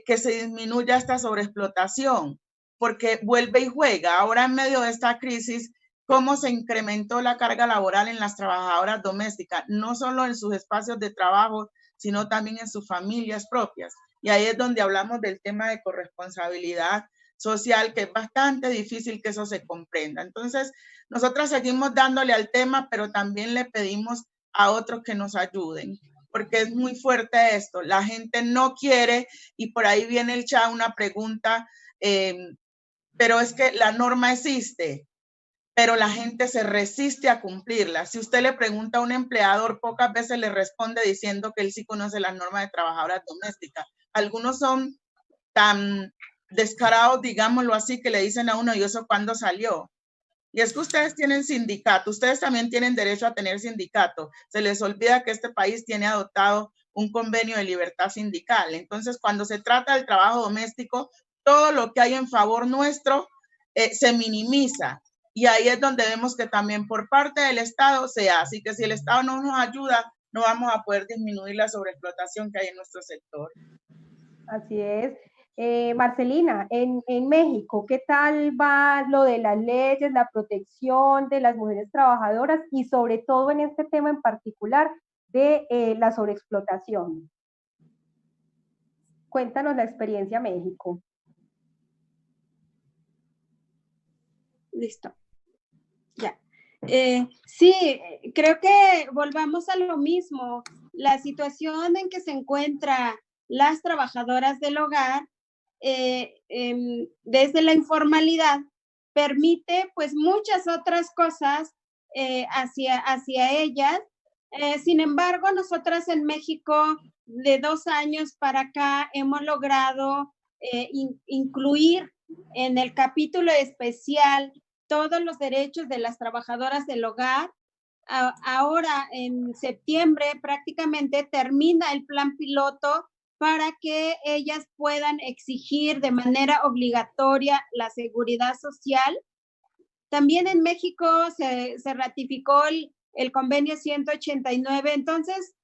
que se disminuya esta sobreexplotación, porque vuelve y juega. Ahora en medio de esta crisis, cómo se incrementó la carga laboral en las trabajadoras domésticas, no solo en sus espacios de trabajo, sino también en sus familias propias. Y ahí es donde hablamos del tema de corresponsabilidad social, que es bastante difícil que eso se comprenda. Entonces, nosotras seguimos dándole al tema, pero también le pedimos a otros que nos ayuden, porque es muy fuerte esto. La gente no quiere, y por ahí viene el chat una pregunta, pero es que la norma existe, pero la gente se resiste a cumplirla. Si usted le pregunta a un empleador, pocas veces le responde diciendo que él sí conoce las normas de trabajadoras domésticas. Algunos son tan descarados, digámoslo así, que le dicen a uno, ¿y eso cuándo salió? Y es que ustedes tienen sindicato, ustedes también tienen derecho a tener sindicato. Se les olvida que este país tiene adoptado un convenio de libertad sindical. Entonces, cuando se trata del trabajo doméstico, todo lo que hay en favor nuestro se minimiza. Y ahí es donde vemos que también por parte del Estado se hace. Y que si el Estado no nos ayuda, no vamos a poder disminuir la sobreexplotación que hay en nuestro sector.
Así es. Marcelina, en México, ¿qué tal va lo de las leyes, la protección de las mujeres trabajadoras y sobre todo en este tema en particular de la sobreexplotación? Cuéntanos la experiencia México.
Listo. Ya. Sí, creo que volvamos a lo mismo. La situación en que se encuentra las trabajadoras del hogar desde la informalidad permite pues muchas otras cosas hacia ellas. Sin embargo, nosotras en México de 2 años para acá hemos logrado incluir en el capítulo especial todos los derechos de las trabajadoras del hogar. Ahora en septiembre prácticamente termina el plan piloto para que ellas puedan exigir de manera obligatoria la seguridad social. También en México se ratificó el convenio 189. Entonces,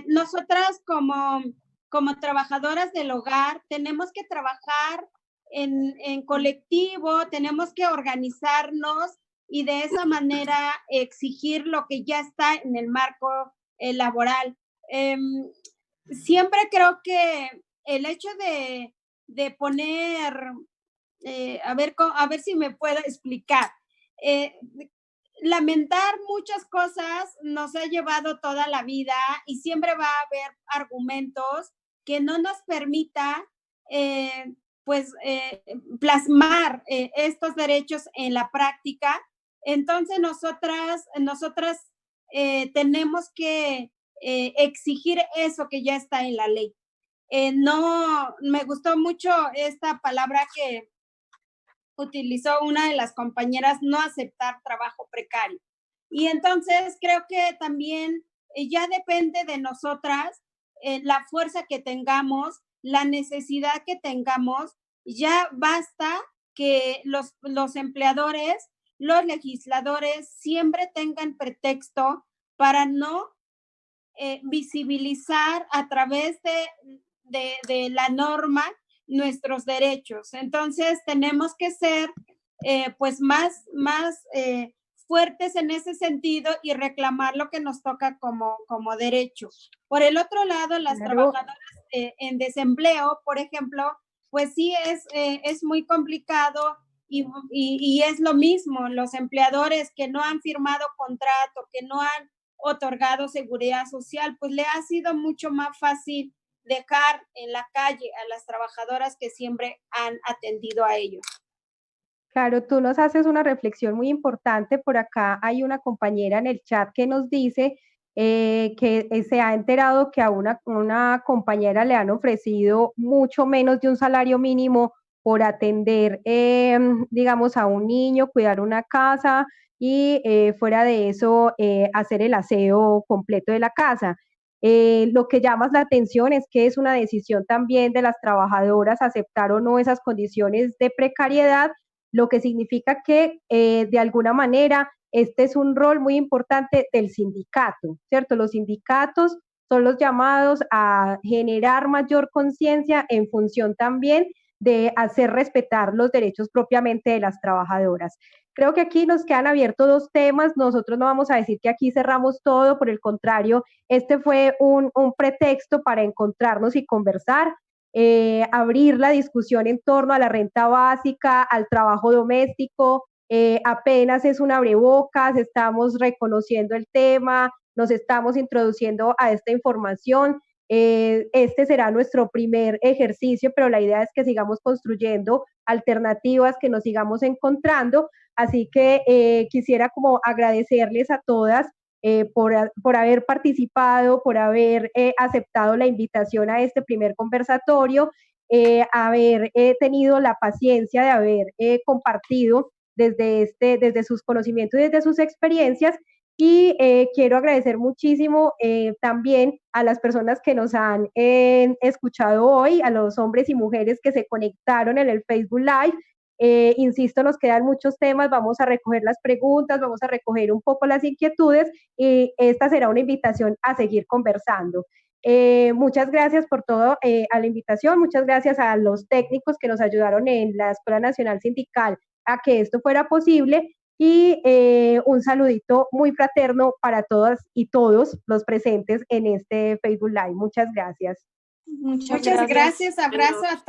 nosotras como trabajadoras del hogar tenemos que trabajar en colectivo, tenemos que organizarnos y de esa manera exigir lo que ya está en el marco laboral. Siempre creo que el hecho de poner, a ver si me puedo explicar, lamentar muchas cosas nos ha llevado toda la vida y siempre va a haber argumentos que no nos permita plasmar estos derechos en la práctica. Entonces nosotras tenemos que exigir eso que ya está en la ley. No, me gustó mucho esta palabra que utilizó una de las compañeras, no aceptar trabajo precario. Y entonces creo que también ya depende de nosotras la fuerza que tengamos, la necesidad que tengamos. Ya basta que los empleadores, los legisladores siempre tengan pretexto para no visibilizar a través de la norma nuestros derechos. Entonces tenemos que ser pues más fuertes en ese sentido y reclamar lo que nos toca como derecho. Por el otro lado, las trabajadoras en desempleo, por ejemplo, pues sí es muy complicado y es lo mismo, los empleadores que no han firmado contrato, que no han otorgado seguridad social, pues le ha sido mucho más fácil dejar en la calle a las trabajadoras que siempre han atendido a ellos.
Claro, tú nos haces una reflexión muy importante. Por acá hay una compañera en el chat que nos dice que se ha enterado que a una compañera le han ofrecido mucho menos de un salario mínimo por atender, digamos, a un niño, cuidar una casa y fuera de eso, hacer el aseo completo de la casa. Lo que llama la atención es que es una decisión también de las trabajadoras aceptar o no esas condiciones de precariedad, lo que significa que de alguna manera este es un rol muy importante del sindicato, ¿cierto? Los sindicatos son los llamados a generar mayor conciencia en función también de hacer respetar los derechos propiamente de las trabajadoras. Creo que aquí nos quedan abiertos 2 temas. Nosotros no vamos a decir que aquí cerramos todo, por el contrario, este fue un pretexto para encontrarnos y conversar. Abrir la discusión en torno a la renta básica, al trabajo doméstico, apenas es un abrebocas, estamos reconociendo el tema, nos estamos introduciendo a esta información. Este será nuestro primer ejercicio, pero la idea es que sigamos construyendo alternativas, que nos sigamos encontrando. Así que quisiera como agradecerles a todas por haber participado, por haber aceptado la invitación a este primer conversatorio, haber tenido la paciencia de haber compartido desde sus conocimientos y desde sus experiencias. Y quiero agradecer muchísimo también a las personas que nos han escuchado hoy, a los hombres y mujeres que se conectaron en el Facebook Live. Insisto, nos quedan muchos temas, vamos a recoger las preguntas, vamos a recoger un poco las inquietudes y esta será una invitación a seguir conversando. Muchas gracias por todo a la invitación, muchas gracias a los técnicos que nos ayudaron en la Escuela Nacional Sindical a que esto fuera posible y un saludito muy fraterno para todas y todos los presentes en este Facebook Live. Muchas gracias.
Muchas gracias, abrazo a todos.